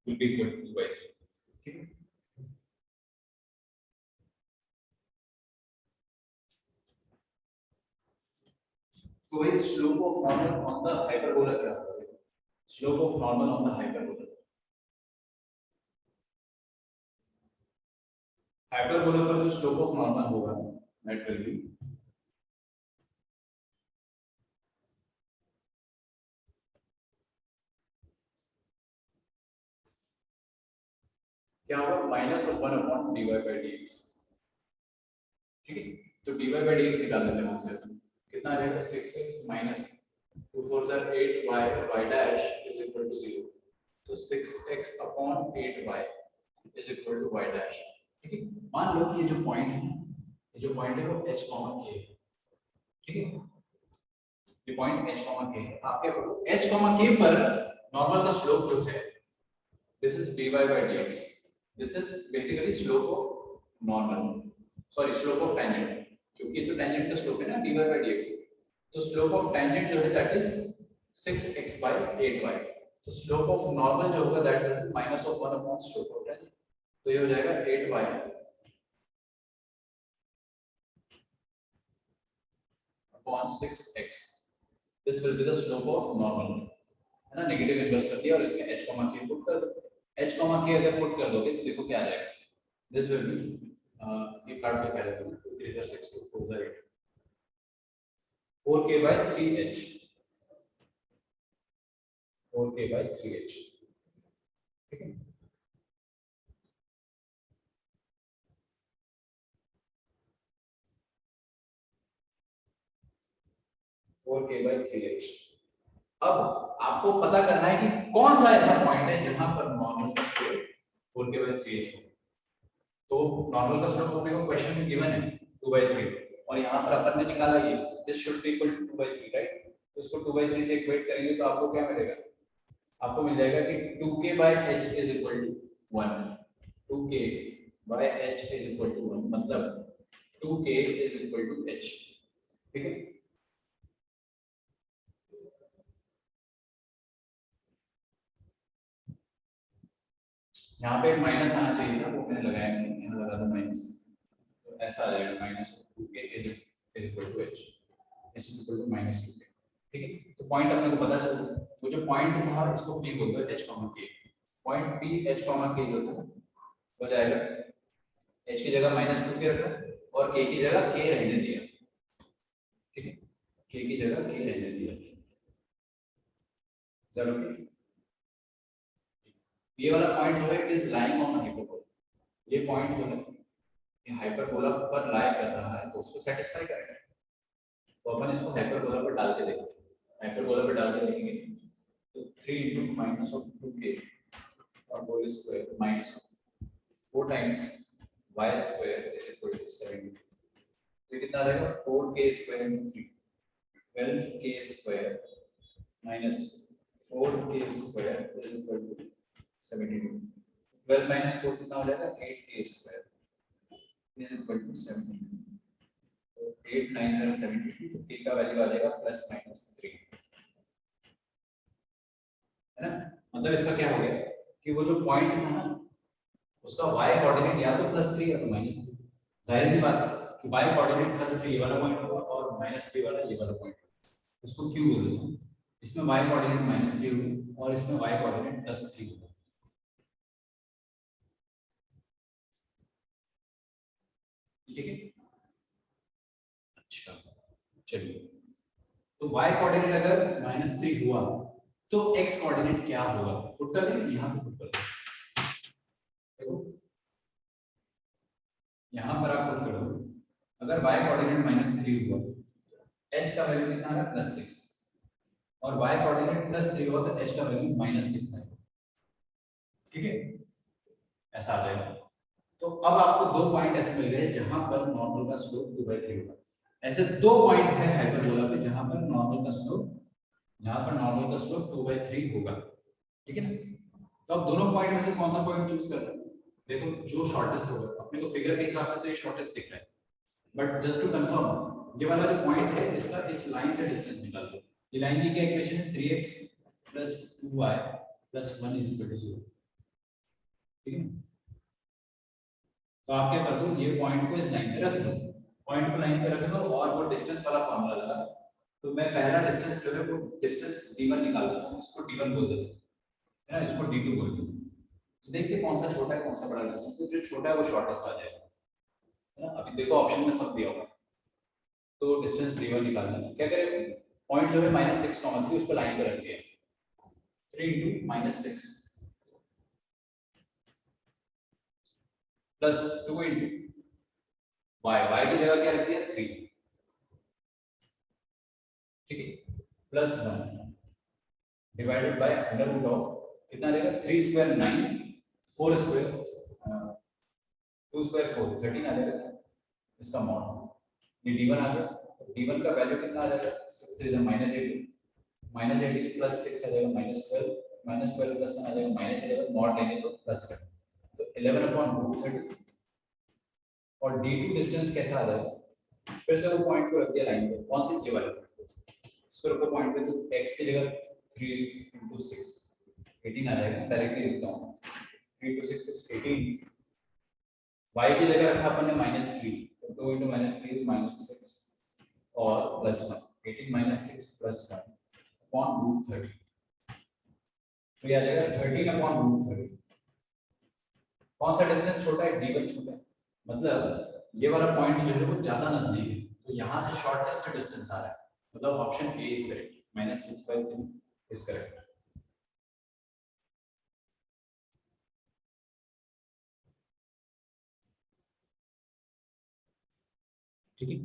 Speaker 1: will be equal to 2 by 3. ठीक है? तो भाई slope of normal on the hyperbola क्या होगा? Slope of normal on the hyperbola, hyperbola पर जो slope of normal होगा that will B क्या होगा? Minus of 1 upon dy by dx. ठीक है, तो dy by dx निकाल लेते हैं वहां से। कितना आ जाएगा? 6x minus 2 4 are 8y y dash is equal to 0. तो 6x upon 8y is equal to y dash. ठीक है, मान लो कि ये जो पॉइंट है, ये जो पॉइंट है वो h k है। ठीक है, ये पॉइंट h k है। आपके h k पर नॉर्मल का स्लोप जो है this is dy by dx. This is basically slope of normal. Sorry, slope of tangent. क्योंकि तो tangent का slope है ना dy by dx. तो slope of tangent जो है that is 6x by 8y. तो slope of normal जो होगा that will be minus of 1 upon slope of tangent. तो ये हो जाएगा 8y upon 6x. This will be the slope of normal. है ना, नेगेटिव इनवर्स कर दिया और इसमें h k पुट कर दो। h k अगर पुट कर दोगे तो देखो क्या आ जाएगा। दिस विल बी ये काट के कह रहे थे 2 3 6 2 4 8 4k by 3h 4k by 3h। ठीक है, फोर के बाई 3h। अब आपको पता करना है कि कौन सा ऐसा पॉइंट है जहां पर नॉर्मल का स्लोप 4k by 3h हो। तो नॉर्मल का स्लोप अपने को क्वेश्चन में गिवन है 2 by 3 और यहां पर अपन ने निकाला ये this should be equal to 2 by 3 right. तो इसको 2 by 3 से इक्वेट करेंगे तो आपको क्या मिलेगा? आपको मिल जाएगा कि 2k by h is equal to 1। 2k by h is equal to 1 मतलब 2k is equal to h। ठीक है, यहाँ पे माइनस आना चाहिए था, वो मैंने लगाया नहीं, यहाँ लगा दो माइनस। तो ऐसा आ जाएगा minus 2k is equal to h is equal to minus 2k। ठीक है, तो पॉइंट अपने को पता चल गया। वो जो पॉइंट था इसको p बोलते हैं h, k। Point p h, k जो था हो जाएगा h की जगह माइनस 2k रखा और k की जगह k रहने दिया। ठीक है, k की जगह k रहने दिया। चलो, ये वाला पॉइंट जो है it is lying on hyperbola. ये पॉइंट जो है ये हाइपरबोला पर लाई कर रहा है तो उसको सेटिस्फाई करेगा। तो अपन इसको हाइपरबोला पर डाल के देखते हैं। हाइपरबोला पर डाल के देखेंगे तो 3 into minus of 2k और whole square minus 4 times y square is equal to 70। तो कितना आ जाएगा? 4k square into 3 12k square minus 4k square is equal to 72। 12 minus 4 कितना हो जाएगा? 8k square is equal to 72। तो 8 9 are 72। तो k का वैल्यू आ जाएगा प्लस माइनस 3। है ना, मतलब इसका क्या हो गया कि वो जो पॉइंट था ना उसका y कोऑर्डिनेट या तो प्लस 3 या तो माइनस 3। जाहिर सी बात है कि y कोऑर्डिनेट प्लस 3 ये वाला पॉइंट होगा और माइनस 3 वाला ये वाला पॉइंट। उसको क्यों बोल देते हैं? इसमें y कोऑर्डिनेट माइनस 3 होगा और इसमें y कोऑर्डिनेट प्लस 3 होगा। ठीक है, अच्छा चलिए, तो y कोऑर्डिनेट अगर -3 हुआ तो x कोऑर्डिनेट क्या होगा? पुट कर दें, यहां पे पुट कर दें। देखो यहां पर आप पुट करो, अगर y कोऑर्डिनेट -3 हुआ h का वैल्यू कितना आ रहा है? +6 और y कोऑर्डिनेट +3 हुआ तो h का वैल्यू -6 आएगा। ठीक है, ऐसा आ जाएगा। तो अब आपको दो पॉइंट ऐसे मिल गए जहां पर नॉर्मल का स्लोप 2/3 होगा। ऐसे दो पॉइंट है हाइपरबोला पे जहां पर नॉर्मल का स्लोप यहाँ पर नॉर्मल का स्लोप 2/3 होगा, ठीक है ना। तो अब दोनों पॉइंट में से कौन सा पॉइंट चूज करना है? देखो जो शॉर्टेस्ट होगा, अपने को फिगर के हिसाब से तो ये शॉर्टेस्ट दिख रहा है, बट जस्ट टू कंफर्म ये वाला जो पॉइंट है इसका इस लाइन से डिस्टेंस निकाल दो। ये लाइन की क्या इक्वेशन है? 3x + 2y + 1 = 0, ठीक है। तो आप क्या कर दो, ये पॉइंट को इस लाइन पे रख दो, पॉइंट को लाइन पे रख दो और वो डिस्टेंस वाला फॉर्मूला लगा। तो मैं पहला डिस्टेंस जो है वो डिस्टेंस d1 निकाल देता हूं, इसको d1 बोल देता हूं, है ना, इसको d2 बोल देता हूं। तो देखते कौन सा छोटा है कौन सा बड़ा डिस्टेंस। तो जो छोटा है वो शॉर्टेस्ट आ जाएगा, है ना। अभी देखो ऑप्शन में सब दिया होगा, तो डिस्टेंस d1 निकालना है। क्या करें, पॉइंट जो है -6, उसको लाइन पे रख दिया, 3 × -6 प्लस 2 × y की जगह क्या रख दिया 3, ठीक है, plus 1 divided by under root of कितना रहेगा, 3 स्क्वायर 9, 4 स्क्वायर 2 स्क्वायर 4, 13 आ जाएगा इसका मॉड। ये d1 आ गया, d1 का वैल्यू कितना आ जाएगा, 6 3 -18 प्लस 6 आ जाएगा -12 प्लस 1 आ जाएगा -11, मॉड लेंगे तो प्लस कर, तो 11/√30। और d2 डिस्टेंस कैसा आ जाएगा, फिर से वो पॉइंट को रख दिया लाइन पे, कौन सी, ये वाला इसको रखो पॉइंट पे, तो x की जगह 3 × 6 18 आ जाएगा, डायरेक्टली लिखता हूं 3 × 6 = 18। y की जगह रखा अपन ने -3, तो 2 × -3 = -6 और प्लस 1, 18 - 6 + 1 अपॉन √30, तो ये आ जाएगा 13/√30। कौन सा डिस्टेंस छोटा है, d1 छोटा है, मतलब ये वाला पॉइंट जो है वो ज्यादा नजदीक है, तो यहाँ से शॉर्टेस्ट डिस्टेंस आ रहा है, मतलब option A is correct, -6/3 is correct. ठीक है,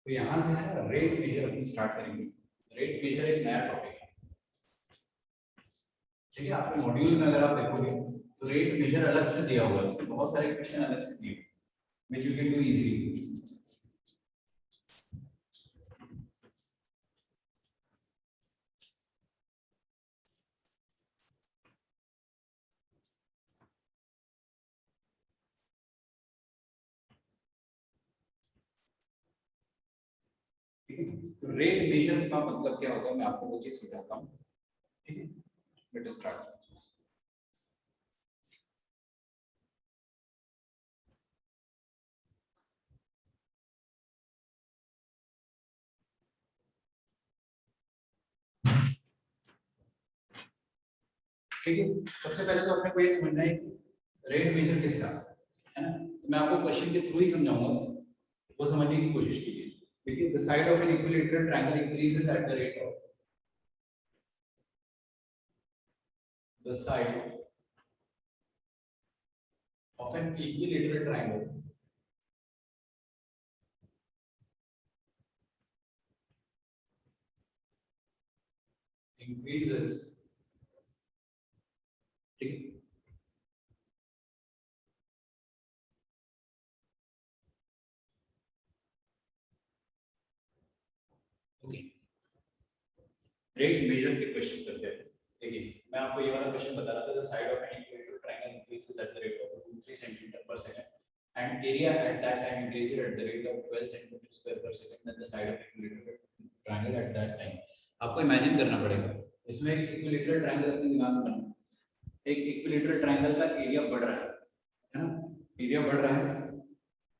Speaker 1: तो यहाँ से है ना रेट मेजर अपन स्टार्ट करेंगे। रेट मेजर एक नया टॉपिक है, ठीक है। आपके मॉड्यूल में अगर आप देखोगे तो रेट मेजर अलग से दिया हुआ है, उसमें बहुत सारे क्वेश्चन अलग से दिए हुए which you can do easily. ठीक है, तो रेट मेजर का मतलब क्या होता है मैं आपको वो चीज समझाता हूँ, ठीक है। Let us start. ठीक है, सबसे पहले तो अपने को ये समझना है कि रेट मेजर किसका है ना। तो मैं आपको क्वेश्चन के थ्रू ही समझाऊंगा, वो समझने की कोशिश कीजिए। देखिए, the side of an equilateral triangle increases at the rate of the side of an equilateral triangle increases, ठीक है, ओके। रेट मेजर के क्वेश्चन करते हैं। देखिए, मैं आपको ये वाला क्वेश्चन बता रहा था, the side of an equilateral triangle increases at the rate of 2-3 cm/s and area at that time increases at the rate of 12 cm/s than the side of equilateral triangle at that time। आपको imagine करना पड़ेगा, इसमें एक equilateral triangle अपने दिमाग में बना, एक इक्विलैटरल ट्रायंगल का एरिया बढ़ रहा है ना, एरिया बढ़ रहा है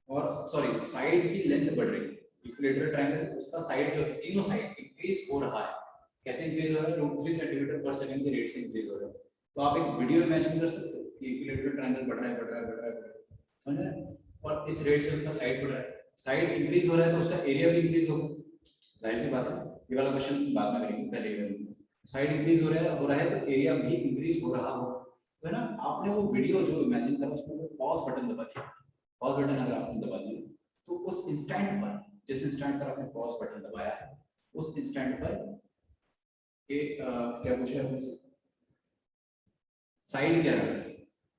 Speaker 1: और सॉरी साइड की लेंथ बढ़ रही है। इक्विलैटरल ट्रायंगल उसका साइड जो है तीनों साइड इंक्रीज हो रहा है। कैसे इंक्रीज हो रहा है, √3 cm/s के रेट से इंक्रीज हो रहा है। तो आप एक वीडियो इमेजिन कर सकते हो कि इक्विलेटरल ट्रायंगल बढ़ रहा है, बढ़ रहा है, बढ़ रहा है, समझ रहे हैं, और इस रेट से उसका साइड बढ़ रहा है, साइड इंक्रीज हो रहा है तो उसका एरिया भी इंक्रीज होगा, जाहिर सी बात है। ये वाला क्वेश्चन बाद में करेंगे, पहले करेंगे। साइड इंक्रीज हो रहा है तो एरिया भी इंक्रीज हो रहा हो, तो है ना। आपने वो वीडियो जो इमेजिन करा उसमें पॉज बटन दबा दिया, पॉज बटन अगर आपने दबा दिया तो उस इंस्टेंट पर, जिस इंस्टेंट पर आपने पॉज बटन दबाया है उस इंस्टेंट पर क्या पूछा है आपने, साइड क्या रहा,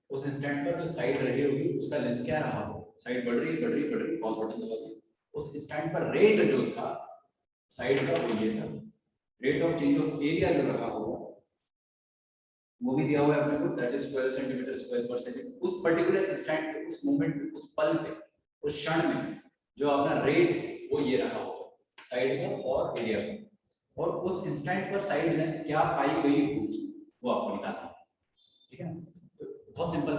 Speaker 1: उस इंस्टेंट पर जो साइड रही होगी उसका लेंथ क्या रहा हो, साइड बढ़ रही है, बढ़ रही है, बढ़ रही है, पॉज बटन दबा दिया, उस इंस्टेंट पर रेट जो था साइड का वो ये था, rate of change of area जो रहा होगा वो भी दिया हुआ है अपने को, दैट इज 12 सेंटीमीटर स्क्वायर पर सेकंड। उस पर्टिकुलर इंस्टेंट पे, उस मोमेंट पे, उस पल पे, उस क्षण में जो अपना रेट है वो ये रहा होगा साइड का और एरिया का, और उस इंस्टेंट पर साइड लेंथ क्या पाई गई होगी वो आपको निकालना है, ठीक है। तो बहुत सिंपल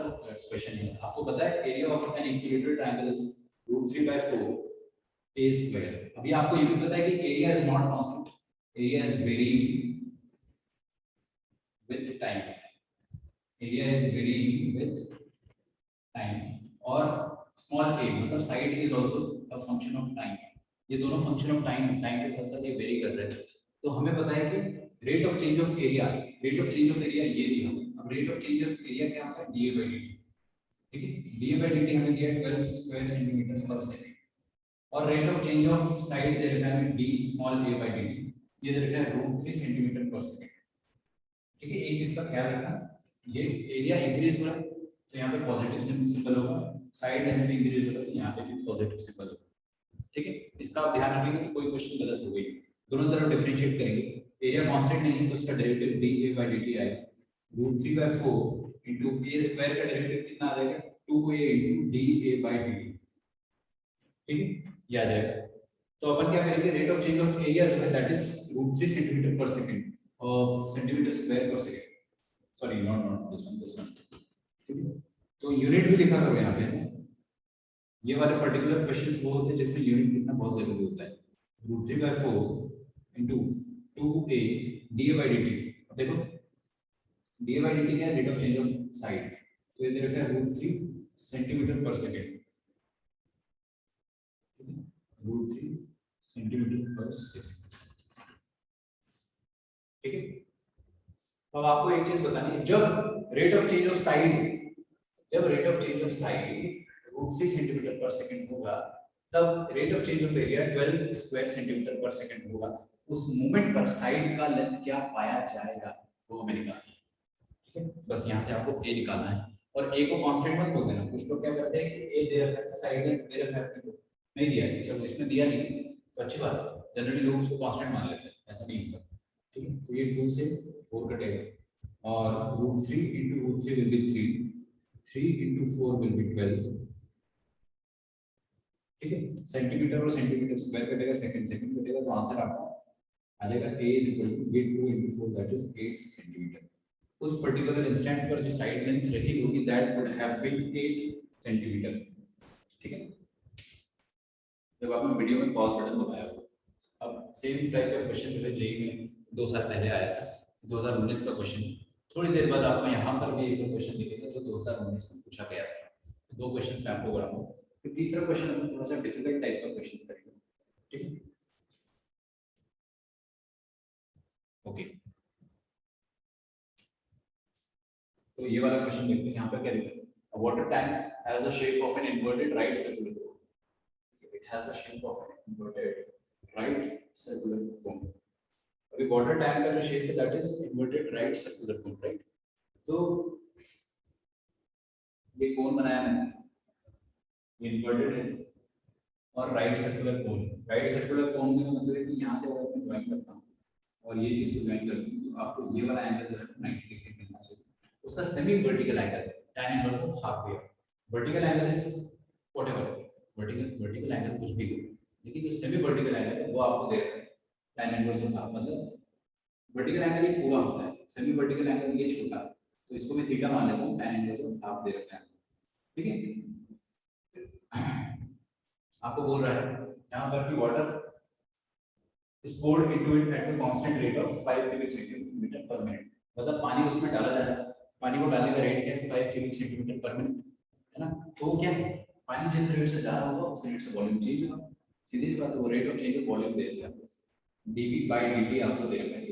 Speaker 1: क्वेश्चन है, आपको पता है area of an equilateral triangle is √3/4 a square. अभी आपको ये भी पता है कि area is not constant, area is varying with time, area is varying with time, और small a मतलब side is also a function of time, ये दोनों फंक्शन ऑफ टाइम के साथ साथ ये वेरी कर रहे हैं। तो हमें पता है कि rate of change of area, rate of change of area ये दिया हमें, अब rate of change of area क्या होता है, dA/dt, ठीक है, dA/dt हमें दिया 12 स्क्वायर सेंटीमीटर पर सेकंड, और rate of change of side दे रखा है d स्मॉल a/dt, ये दे रखा है √3 सेंटीमीटर पर सेकंड, ठीक है। एक चीज का ख्याल रखना, ये एरिया इंक्रीज हो रहा है तो यहाँ पे पॉजिटिव सिंबल होगा, साइड लेंथ भी इंक्रीज हो रहा है तो यहाँ पे भी पॉजिटिव सिंबल होगा, ठीक है। इसका आप ध्यान रखेंगे तो कोई क्वेश्चन गलत हो गई, दोनों तरफ डिफरेंशिएट करेंगे, एरिया कांस्टेंट नहीं है तो उसका डेरिवेटिव dA/dt आएगा, √3/4 इनटू a स्क्वायर का डेरिवेटिव कितना आ जाएगा, 2a इनटू dA/dt, ठीक है, ये आ जाएगा। तो अपन क्या करेंगे, rate of change of area जो है that is √3 centimetre per second centimetre square पर second, sorry not this one, ठीक है। तो यूनिट भी लिखा करो यहाँ पे, ये वाले पर्टिकुलर क्वेश्चंस वो होते हैं जिसमें यूनिट लिखना बहुत जरूरी होता है, √3/4 इनटू 2a dA/dt, देखो dA/dt क्या है, rate of change of side, तो ये दे रखा है √3 centimetre per second, √3 centimetre per second, ठीक है। अब आपको एक चीज बतानी है, जब rate of change of side, जब rate of change of side √3 centimetre per second होगा तब rate of change of area 12 square centimetre per second होगा, उस मोमेंट पर साइड का लेंथ क्या पाया जाएगा वो हमें निकालना है, ठीक है। बस यहाँ से आपको ए निकालना है, और ए को कांस्टेंट मत बोल देना, कुछ लोग क्या करते हैं कि ए दे रखा है, साइड लेंथ दे रखा है, अपने को नहीं दिया है, चलो इसमें दिया नहीं तो अच्छी बात है, जनरली लोग उसको कांस्टेंट मान लेते हैं, ऐसा नहीं होता, ठीक है। तो ये 2 से 4 कटेगा और √3 into √3 will be 3 into 4 will be 12, ठीक है। सेंटीमीटर और सेंटीमीटर स्क्वायर कटेगा, सेकंड कटेगा, तो आंसर आपका आ जाएगा a is equal to 2 into 4 that is 8 centimetre. उस पर्टिकुलर इंस्टेंट पर जो साइड लेंथ रही होगी that would have been 8 centimetre, ठीक है। जब आपने वीडियो में पॉज बटन दबाया हो, अब सेम टाइप का क्वेश्चन जो है जेईई में 2 साल पहले आया था, 2019 का क्वेश्चन, थोड़ी देर बाद आपको यहाँ पर भी एक क्वेश्चन दिखेगा जो 2019 में पूछा गया था, 2 क्वेश्चन मैं आपको कराऊंगा, फिर तीसरा क्वेश्चन अपन थोड़ा सा डिफिकल्ट टाइप का क्वेश्चन करेंगे, ठीक है, ओके। तो ये वाला क्वेश्चन देखते हैं, यहाँ पर क्या लिखा है, a water tank has the shape of an inverted right circular cone, it has the shape of an inverted right circular cone, अभी वाटर टैंक का जो शेप है that is inverted right circular cone, right. तो ये कोन बनाया मैंने, inverted है और right circular cone, right circular cone का मतलब है कि यहाँ से अगर मैं ड्राइंग करता हूँ और ये चीज को ड्राइंग करती हूँ तो आपको ये वाला एंगल जो है 90 डिग्री मिलना चाहिए, उसका semi vertical angle tan inverse of half wave, vertical angle is whatever, vertical angle कुछ भी हो, लेकिन जो सेमी वर्टिकल एंगल है वो आपको दे रखा है tan इनवर्स ऑफ हाफ, मतलब वर्टिकल एंगल ये पूरा होता है, सेमी वर्टिकल एंगल ये छोटा है, तो इसको मैं थीटा मान लेता हूँ, tan इनवर्स ऑफ हाफ दे रखा है, ठीक है। आपको बोल रहा है यहाँ पर कि water is poured into it at the constant rate of 5 cubic centimeter per minute, मतलब पानी उसमें डाला जा रहा है पानी को डालने का रेट क्या है 5 क्यूबिक सेंटीमीटर पर मिनट, है ना। तो वो क्या है, पानी जिस रेट से जा रहा होगा उस रेट से वॉल्यूम चेंज होगा, सीधी सी बात है। वो rate of change of volume दे दिया dV by dt आपको दे रखा है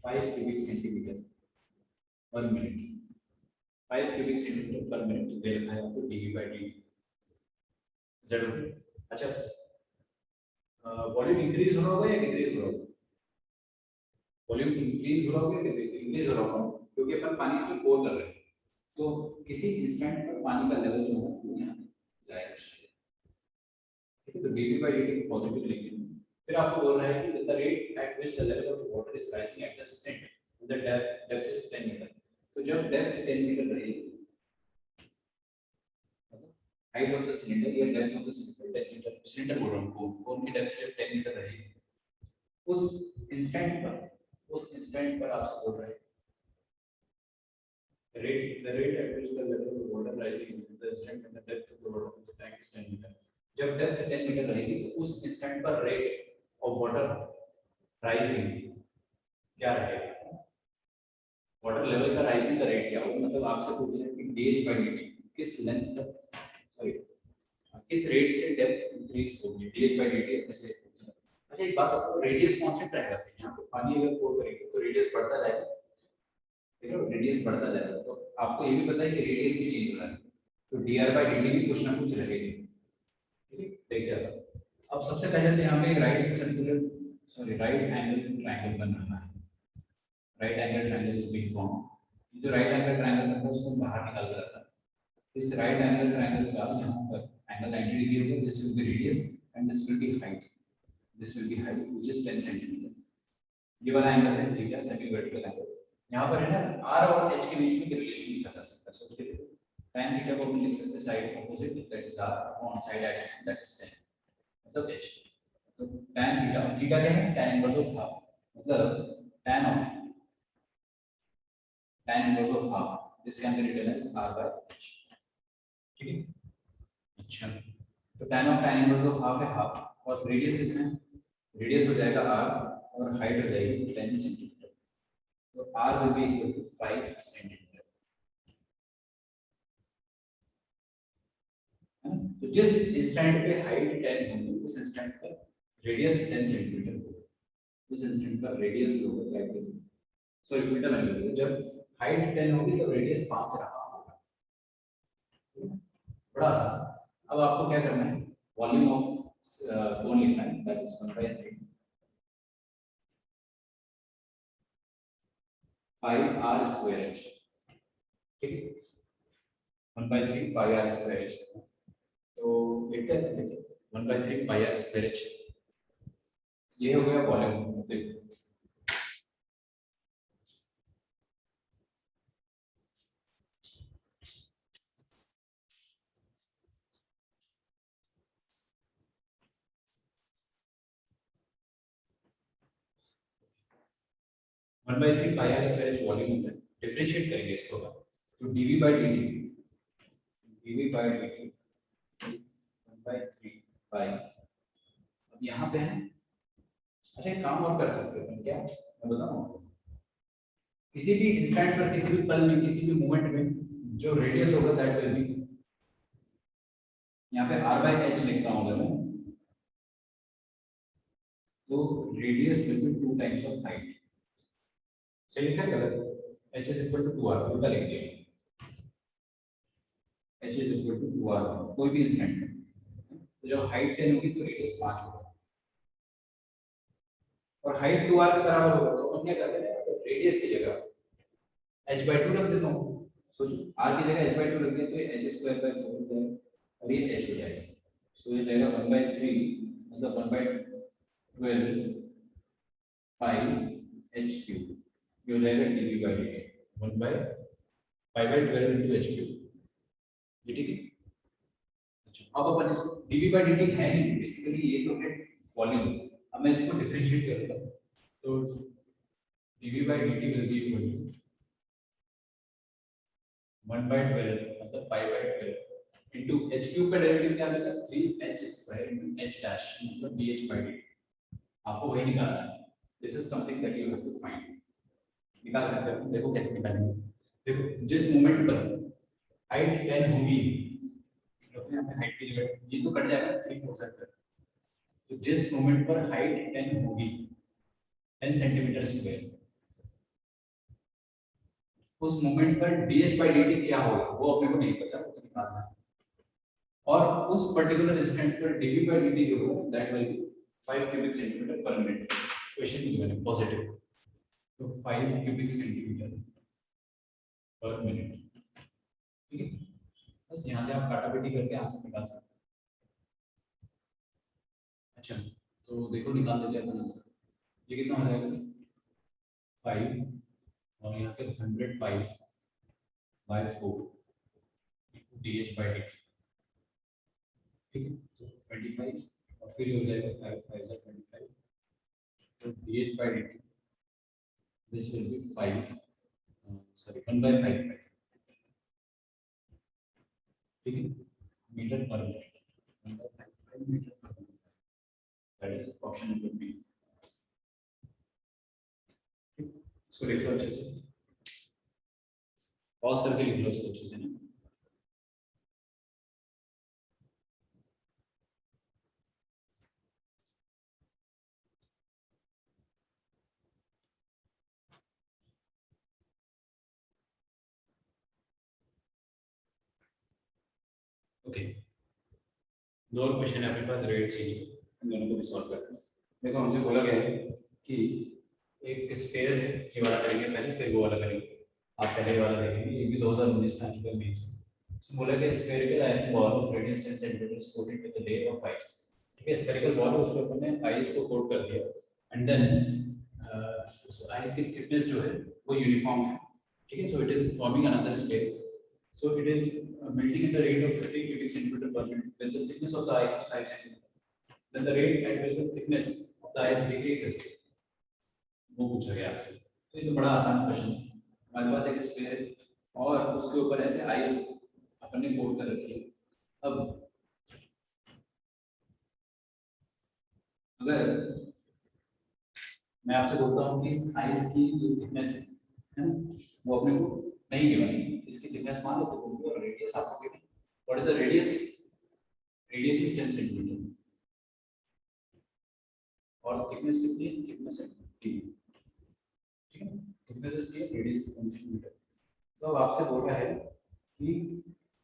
Speaker 1: 5 cubic centimetre per minute, 5 cubic centimetre per minute दे रखा है आपको dV by dt। जरूर। अच्छा, वॉल्यूम इंक्रीज हो रहा होगा या डिक्रीज हो रहा होगा? वॉल्यूम इंक्रीज हो रहा होगा या डिक्रीज हो रहा होगा, क्योंकि अपन पानी इसमें पोर कर रहे हैं, तो किसी इंस्टेंट पर पानी का लेवल जो है वो यहाँ जाएगा, ठीक है। तो dV by dt को पॉजिटिव लेंगे। फिर आपको बोल रहा है कि the rate at which the level of the water is rising at the instant the depth is 10 metre. तो जब डेप्थ 10 मीटर रहेगी, हाइट ऑफ द सिलेंडर या depth of the cylinder 10 metre, cylinder बोल रहा हूं, कोन की डेप्थ जब 10 metre रहेगी, उस इंस्टेंट पर आपसे बोल रहा है the rate at which the level of the water rising in the instant and the depth of the water of the tank is 10 meter। जब डेप्थ 10 मीटर रहेगी तो उस इंस्टेंट पर रेट ऑफ वाटर राइजिंग क्या रहेगा, water level का rising का rate क्या होगा, मतलब आपसे पूछ रहे हैं कि dH by dt किस लेंथ तक, सॉरी किस रेट से डेप्थ इंक्रीज होगी, dH by dt अपने से पूछ रहे हैं। अच्छा एक बात बताओ, रेडियस कांस्टेंट रहेगा, यहाँ पे पानी अगर पोर करेंगे तो रेडियस बढ़ता जाएगा, ठीक है, रेडियस बढ़ता जाएगा। तो आपको ये भी पता है कि रेडियस भी चेंज हो रहा है, तो dr by dt भी कुछ ना कुछ रहेगी, ठीक है। देखिए अब सबसे पहले तो यहाँ पे राइट एंगल ट्रायंगल बन रहा है, right angle triangle is being form. जो राइट एंगल ट्रायंगल है उसको बाहर निकाल के रखा है। इस राइट एंगल ट्रायंगल का यहाँ पर एंगल 90 डिग्री होगा, this will be radius and this will be height, this will be height which is 10 centimetre. ये वाला एंगल है थीटा, सेमी वर्टिकल एंगल। यहाँ पर है ना r और h के बीच में एक रिलेशन लिखा जा सकता है, सोच के देखो, tan थीटा को हम लिख सकते हैं side opposite, that is r upon side adjacent, that is tan, मतलब h। तो tan थीटा, थीटा क्या है, tan इनवर्स ऑफ हाफ, मतलब tan inverse of half, this can be written as r by h, ठीक है। अच्छा, तो tan inverse of half है हाफ, और रेडियस कितना है, रेडियस हो जाएगा r और हाइट हो जाएगी 10 सेंटीमीटर, तो r will be equal to 5 centimetre. तो जिस इंस्टेंट पे हाइट 10 होगी उस इंस्टेंट पर रेडियस 10 सेंटीमीटर होगा, उस इंस्टेंट पर रेडियस जो होगा, सॉरी उल्टा लग रहा है, जब हाइट 10 होगी तो रेडियस 5 रहा होगा, बड़ा आसान। अब आपको क्या करना है, वॉल्यूम ऑफ कोन लिखना है, that is 1/3 5r square h, ठीक है, 1/3 pi r square h। तो लिखते हैं, देखिए 1/3 pi r square h, ये हो गया वॉल्यूम। देखो one by three pi r square volume होता है, डिफरेंशिएट करेंगे इसको, तो dv by dt 1/3 पाई। अब यहाँ पे है, अच्छा एक काम और कर सकते हैं क्या, मैं बताऊँ, किसी भी इंस्टेंट पर, किसी भी पल में, किसी भी मोमेंट में जो रेडियस होगा दैट विल बी, यहाँ पे r by h लिखता हूँ अगर मैं, तो radius will be 2 times of height, सही लिखा है गलत, h is equal to 2r, उल्टा लिख दिया, h is equal to 2r, कोई भी इंस्टेंट में, तो जब हाइट 10 होगी तो रेडियस 5 होगा, और हाइट 2r के बराबर होगा, तो हम क्या करते हैं, रेडियस की जगह h/2 रख देता हूँ, सोचो r की जगह h/2 रख दिया तो ये h² 4 हो जाएगा, और ये h हो जाएगा, सो ये जाएगा 1/3 मतलब 1/12 पाई h3, ये हो जाएगा dv by dt 1/12 into h3, ये ठीक है। अच्छा अब अपन इसको dv by dt है नहीं, बेसिकली ये तो है वॉल्यूम, अब मैं इसको डिफरेंशिएट करूंगा, तो dv by dt will be equal to 1/12 मतलब pi by 12 into h cube का डेरिवेटिव क्या आएगा, 3h square into h dash मतलब dh by dt, आपको वही निकालना है, this is something that you have to find, निकाल सकते हो, देखो कैसे निकालेंगे। देखो जिस मोमेंट पर हाइट 10 होगी, यहाँ पे हाइट की जगह ये तो कट जाएगा 3 4 सेंटीमीटर, तो जिस मोमेंट पर हाइट 10 होगी 10 सेंटीमीटर स्क्वायर, उस मोमेंट पर dh/dt क्या होगा वो अपने को नहीं पता, वो तो निकालना है। और उस पर्टिकुलर इंस्टेंट पर dv/dt जो होगा that will B 5 cubic centimetre per minute. Question given है पॉजिटिव, तो 5 क्यूबिक सेंटीमीटर पर मिनट, ठीक है। बस यहाँ से आप काटाकाटी करके आंसर निकाल सकते हैं। अच्छा तो देखो निकाल देते हैं अपन आंसर, ये कितना हो जाएगा 5 और यहाँ पे 105 बाय 4 dh/dt, ठीक है। तो 25 और फिर ये हो जाएगा 5 5 से 25, तो dh/dt this will be 5 sorry 1/5, ठीक है, metre per minute, 1/5 metre per minute, that is option number b. इसको लिख लो अच्छे से, पॉज करके लिख लो इसको अच्छे से ना। ओके दो और क्वेश्चन है अपने पास रेट चाहिए, इन दोनों को भी सॉल्व करते हैं। देखो हमसे बोला गया है कि एक स्फीयर है, ये वाला करेंगे पहले फिर वो वाला करेंगे, आप पहले ये वाला देखेंगे, ये भी 2019 में आ चुका है मेंस में। इसमें बोला गया spherical iron ball of radius 10 centimetre coated with a layer of ice, ठीक है। स्फेरिकल बॉल है उसके ऊपर ने आइस को कोट कर दिया एंड देन उस आइस की थिकनेस जो है वो यूनिफॉर्म है, ठीक है। So it is forming another sphere, so it is melting at the rate of 50 cubic centimeter per minute when the thickness of the ice is 5 centimeter, then the rate at which the thickness of the ice decreases, वो पूछा गया आपसे। तो ये तो बड़ा आसान question है, हमारे पास एक स्फीयर है और उसके ऊपर ऐसे आइस अपन ने कोट कर रखी है। अब अगर मैं आपसे बोलता हूँ कि इस आइस की जो थिकनेस है ना वो अपने को नहीं गिवन है, इसकी थिकनेस मान लो तो और रेडियस आपको given, what is the radius, radius is 10 centimetre और थिकनेस कितनी है, थिकनेस है 10, ठीक है। Thickness is 10, radius is 10 centimetre. तो अब आपसे बोल रहा है कि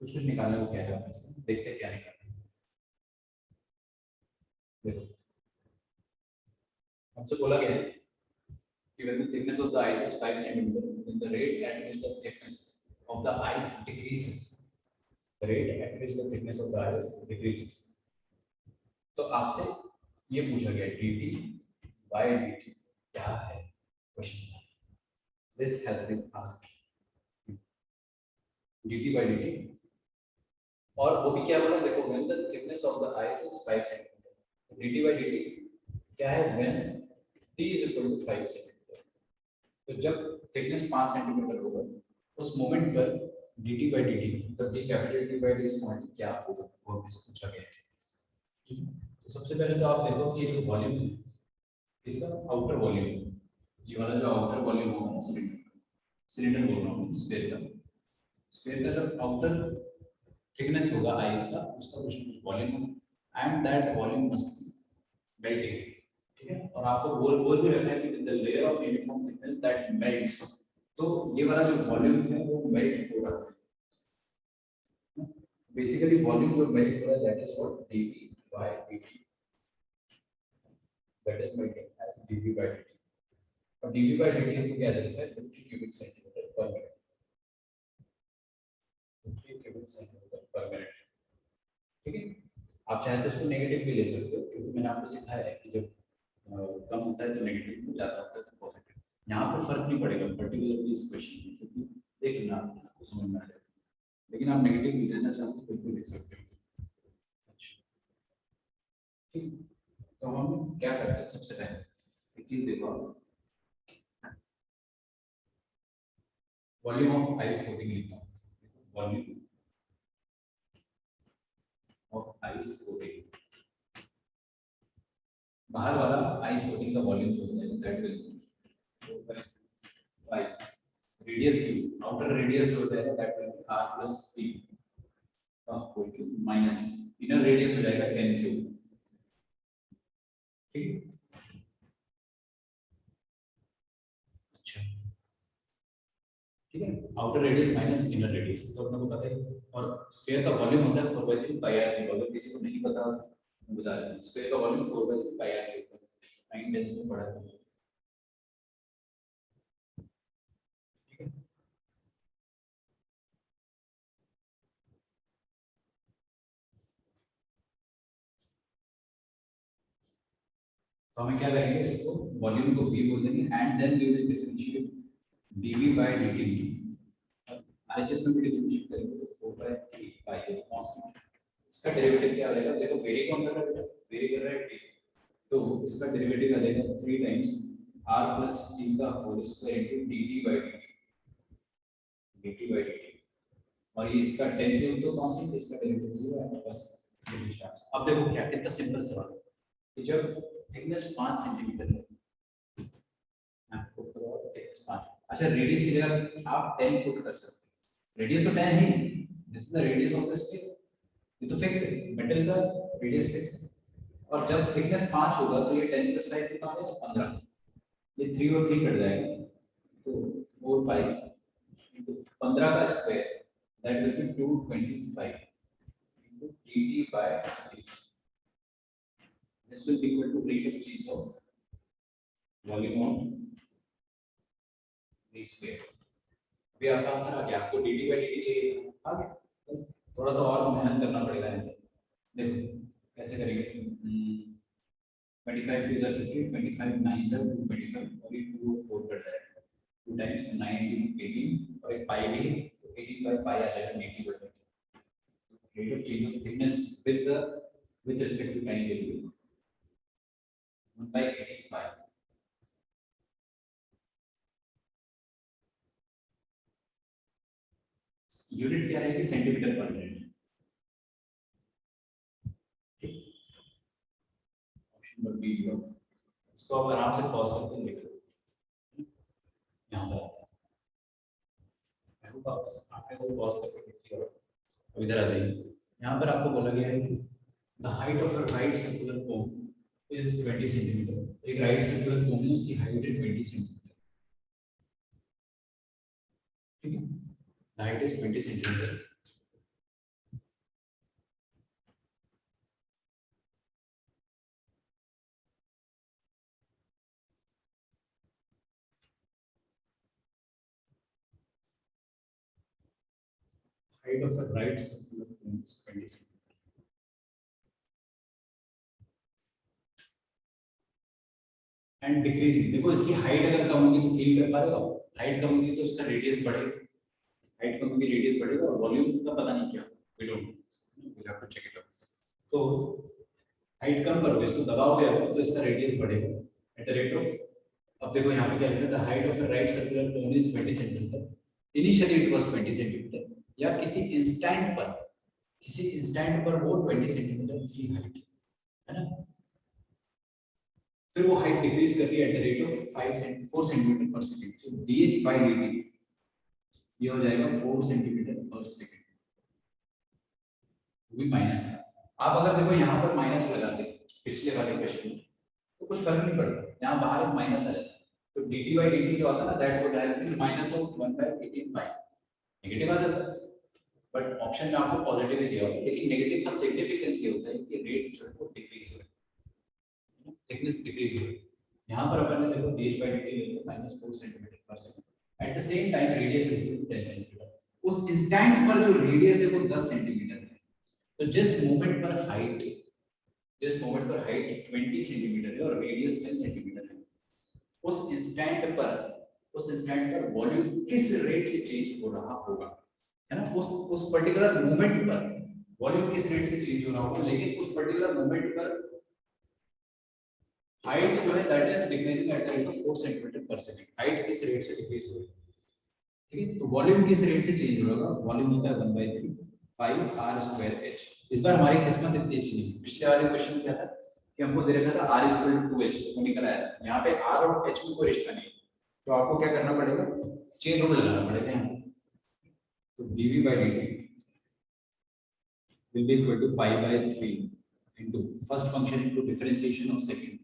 Speaker 1: कुछ कुछ निकालने को कह रहा है, इसमें देखते हैं क्या निकालना है। देखो हमसे बोला गया है कि when the thickness of the ice is 5 centimeter, then the rate at which the thickness of the ice decreases, the rate at which the thickness of the ice decreases, तो आपसे ये पूछा गया dt by dt क्या है question, this has been asked dt by dt, और वो भी क्या बोला देखो when the thickness of the ice is 5 centimeter, dt by dt क्या है when t is equal to 5 centimeter, तो जब थिकनेस 5 सेंटीमीटर होगा उस मोमेंट पर dt by dt मतलब d capital T by d small t क्या होगा वो हमसे पूछा गया है। तो सबसे पहले तो आप देखो कि ये जो वॉल्यूम है इसका आउटर वॉल्यूम, ये वाला जो आउटर वॉल्यूम होगा ना सिलेंडर बोल रहा हूँ स्फीयर का जब आउटर थिकनेस होगा आइस का उसका कुछ वॉल्यूम होगा and that volume must be melting, ठीक है। और आपको बोल भी रखा है कि the layer of uniform thickness that melts, तो ये वाला जो वॉल्यूम है वो मेल्ट हो रहा है, बेसिकली वॉल्यूम जो मेल्ट हो रहा है that is what dV by dt, that is melting as dV by dt, और dV by dt हमको क्या देता है 50 cubic centimetre per minute, 50 cubic centimetre per minute, ठीक है। आप चाहे तो इसको नेगेटिव भी ले सकते हो क्योंकि मैंने आपको सिखाया है कि जब कम होता है तो नेगेटिव में, ज्यादा होता है तो पॉजिटिव, यहाँ पे फर्क नहीं पड़ेगा पर्टिकुलरली इस क्वेश्चन में क्योंकि देख लेना आपको समझ में आ जाएगा, लेकिन आप नेगेटिव भी लेना चाहो तो बिल्कुल लिख सकते हो। अच्छा ठीक, तो हम क्या करते हैं सबसे पहले एक चीज देखो, वॉल्यूम ऑफ आइस कोटिंग लिखता हूँ, वॉल्यूम ऑफ आइस कोटिंग, बाहर वाला आइस कोटिंग का वॉल्यूम जो है that will by radius cube, outer radius जो होता है that will be r plus t का whole cube minus inner radius हो जाएगा 10 क्यूब। ठीक, अच्छा ठीक है, outer radius minus inner radius तो अपने को पता है। और स्फीयर का वॉल्यूम होता है 4/3 पाई r क्यूब। अगर किसी को नहीं पता मैं बता रहा हूं, स्फीयर का वॉल्यूम 4/3 पाई r क्यूब है। 9 10 में पढ़ा था। ठीक है, तो हमें क्या करेंगे, इसको वॉल्यूम को v बोल देंगे and then we will differentiate dv by dt। RHS में भी डिफरेंशिएट करेंगे तो 4/3 पाई है कांस्टेंट। इसका डेरिवेटिव क्या आ जाएगा, देखो वेरी कौन कर रहा है बेटा, वेरी कर रहा है t, तो इसका डेरिवेटिव आ जाएगा 3 टाइम्स r plus t का whole square into dt by dt। और ये इसका 10 क्यूब तो कांस्टेंट, इसका डेरिवेटिव 0 है बस। अब देखो क्या कितना सिंपल सवाल है कि जब थिकनेस 5 सेंटीमीटर है, आपको करो थिकनेस 5, अच्छा रेडियस की जगह आप 10 पुट कर सकते हैं। रेडियस तो 10 ही, this is the radius of the sphere, ये तो फिक्स है, मेटल का रेडियस फिक्स है। और जब थिकनेस 5 होगा तो ये 10 + 5 कितना आ जाएगा 15, ये 3 और 3 कट जाएगा तो 4 पाई इनटू 15 का square that will B 225 into dt by dt। This will be equal to rate of change of volume of the sphere। अभी आपका आंसर आ गया, आपको dt by dt चाहिए था, आ गया, बस थोड़ा सा और मेहनत करना पड़ेगा। देखो कैसे करेंगे, 25 2 * 50, 25 9 * 225 और ये 2 और 4 कट जाएगा, 2 टाइम्स 9 × 18 और एक पाई भी, तो 18 by pi आ जाएगा dt by dt। rate of change of thickness with respect to time will be 1 by 18 pi। Unit क्या रहेगी, centimetre per minute. Option number B लो, इसको आप आराम से पॉज करके लिख लो। यहां पर मैं होप आपने को पॉज करके किसी और अब इधर आ जाइए। यहां पर आपको बोला गया है कि the height of a right circular cone is 20 centimetre. एक राइट सर्कुलर कोन है, उसकी हाइट है 20 सेंटीमीटर। ठीक है, the height is 20 centimetre. height of a right circular cone is 20 cm। And decreasing, देखो इसकी हाइट अगर कम होगी तो फील कर पा रहे हो, हाइट कम होगी तो इसका रेडियस बढ़ेगा, हाइट कम होगी रेडियस बढ़ेगा, और वॉल्यूम का पता नहीं क्या, we don't know, we have to check it out. तो हाइट कम करोगे, इसको दबाओगे तो इसका रेडियस बढ़ेगा एट द रेट ऑफ, अब देखो यहाँ पे क्या लिखा था, height of a right circular cone is 20 centimetre, initially it was 20 centimetre, या किसी इंस्टेंट पर वो 20 सेंटीमीटर थी हाइट, है ना। फिर वो हाइट डिक्रीज कर रही है eight the rate of 4 centimetre per second, तो dh by dt ये हो जाएगा 4 सेंटीमीटर पर सेकंड, वो भी माइनस का। आप अगर देखो यहाँ पर माइनस लगा दे पिछले वाले क्वेश्चन में तो कुछ फर्क नहीं पड़ता, यहाँ बाहर एक माइनस आ जाता है, तो dt by dt जो आता है ना that would have been minus of 1 by 18 pi, negative आ जाता है। बट ऑप्शन में आपको पॉजिटिव ही दिया होगा, लेकिन नेगेटिव का सिग्निफिकेंस ये होता है कि रेट जो है वो डिक्रीज हो रहा है, थिकनेस डिक्रीज हो रही है। यहाँ पर अपन ने देखो dh by dt ले लिया -4 centimetre per second, at the same time radius is 10 centimetre, उस इंस्टेंट पर जो रेडियस है वो 10 सेंटीमीटर है। तो जिस मोमेंट पर हाइट 20 सेंटीमीटर है और रेडियस 10 सेंटीमीटर है, उस इंस्टेंट पर वॉल्यूम किस रेट से चेंज हो रहा होगा, है ना। उस पर्टिकुलर मोमेंट पर वॉल्यूम किस रेट से चेंज हो रहा होगा, लेकिन उस पर्टिकुलर मोमेंट पर हाइट जो है that is decreasing eight the rate of 4 centimetre per second, height किस रेट से डिक्रीज हो रही है, ठीक है। तो वॉल्यूम किस रेट से चेंज हो रहा होगा, वॉल्यूम होता है 1/3 पाई r स्क्वायर h। इस बार हमारी किस्मत इतनी अच्छी नहीं, पिछले वाले क्वेश्चन में क्या था कि हमको दे रखा था r = 2h, वो निकल आया, यहाँ पे r और h में कोई रिश्ता नहीं, तो आपको क्या करना पड़ेगा, चेन रूल लगाना पड़ेगा यहाँ। तो dv by dt will be equal to pi by 3 into first function into differentiation of second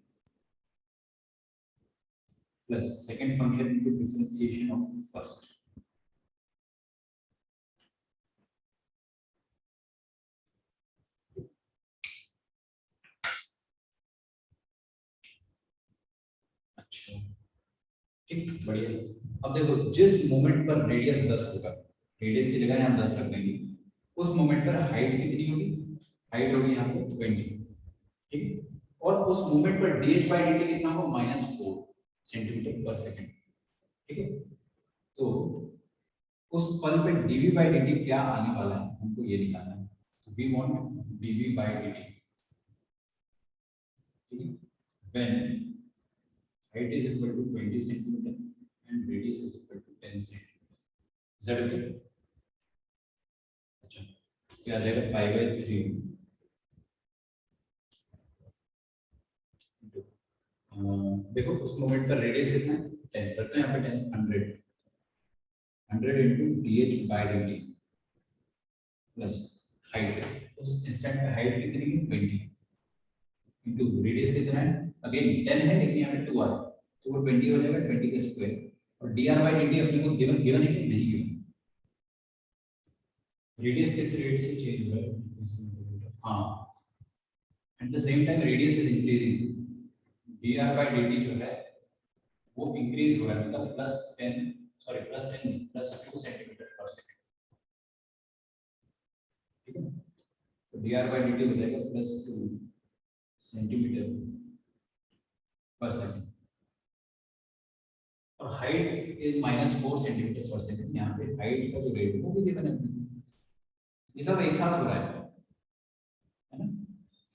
Speaker 1: plus second function into differentiation of first. अच्छा ठीक, बढ़िया। अब देखो जिस मोमेंट पर रेडियस 10 होगा, रेडियस की जगह यहाँ 10 रख देंगे, उस मोमेंट पर हाइट कितनी होगी, हाइट होगी यहाँ पे 20, ठीक। और उस मोमेंट पर dh by dt कितना होगा, -4 सेंटीमीटर पर सेकंड, ठीक है। तो उस पल पे dv by dt क्या आने वाला है, हमको ये निकालना है। तो we want dv by dt, ठीक है, when height is equal to 20 centimeter and radius is equal to 10 centimeter. Is that okay? अच्छा, क्या आ जाएगा, pi by 3 देखो उस मोमेंट पर रेडियस कितना है, 10, करते हैं यहाँ पे 10, 100 into dh by dt plus height, उस इंस्टेंट पे हाइट कितनी है, 20 into रेडियस कितना है, अगेन 10 है लेकिन यहाँ पे 2 आ रहा है, तो वो 20 हो जाएगा, 20 का स्क्वायर। और dr by dt अपने को गिवन है कि नहीं गिवन, रेडियस किस रेट से चेंज हो रहा है, हाँ, at the same time radius is increasing, dr by dt जो है वो इंक्रीज हो रहा है, मतलब +2 सेंटीमीटर पर सेकंड, ठीक है। तो dr by dt हो जाएगा +2 सेंटीमीटर पर सेकंड, और height is -4 centimetre per second. यहाँ पे हाइट का जो रेट है वो भी गिवन है, ये सब एक साथ हो रहा है ना।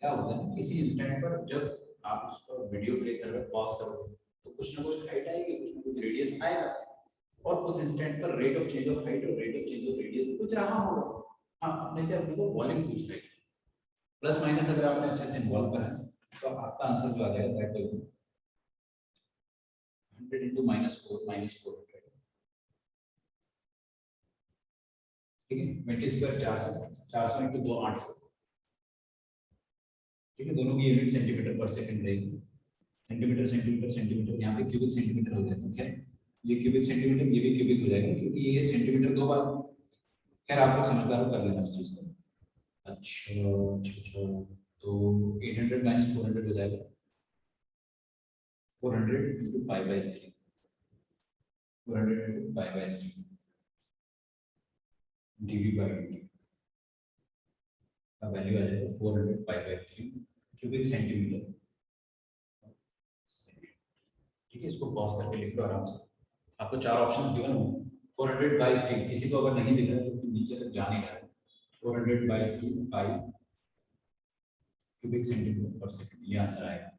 Speaker 1: क्या होता है किसी इंस्टेंट पर जब आप उसको वीडियो प्ले कर रहे हो, पॉज करोगे, तो कुछ ना कुछ हाइट आएगी, कुछ ना कुछ रेडियस आएगा, और उस इंस्टेंट पर rate of change of height और rate of change of radius में कुछ रहा होगा। हाँ, अपने से अपने को वॉल्यूम पूछ रहे हैं, प्लस माइनस अगर आपने अच्छे से इन्वॉल्व करा है तो आपका आंसर जो आ जाएगा दैट विल 100 into -4 ठीक है। 20 स्क्वायर 400 into 2 800, ठीक है। दोनों की यूनिट सेंटीमीटर पर सेकंड रहेगी, सेंटीमीटर सेंटीमीटर सेंटीमीटर, यहाँ पे क्यूबिक सेंटीमीटर हो जाएगा, खैर ये क्यूबिक सेंटीमीटर, ये भी क्यूबिक हो जाएगा क्योंकि ये सेंटीमीटर 2 बार, खैर आप लोग समझदार कर लेना उस चीज को। अच्छा, तो 800 - 400 हो जाएगा 400 into pi by 3, 400 into pi by 3 dv by dt का वैल्यू आ जाएगा 400 pi by 3 क्यूबिक सेंटीमीटर, ठीक है। इसको पॉज करके लिख लो आराम से, आपको 4 ऑप्शंस गिवन होंगे। 400 by 3, किसी को अगर नहीं दिख रहा है तो नीचे तक जा नहीं रहा है, 400 by 3 pi cubic centimetre per second, ये आंसर आएगा।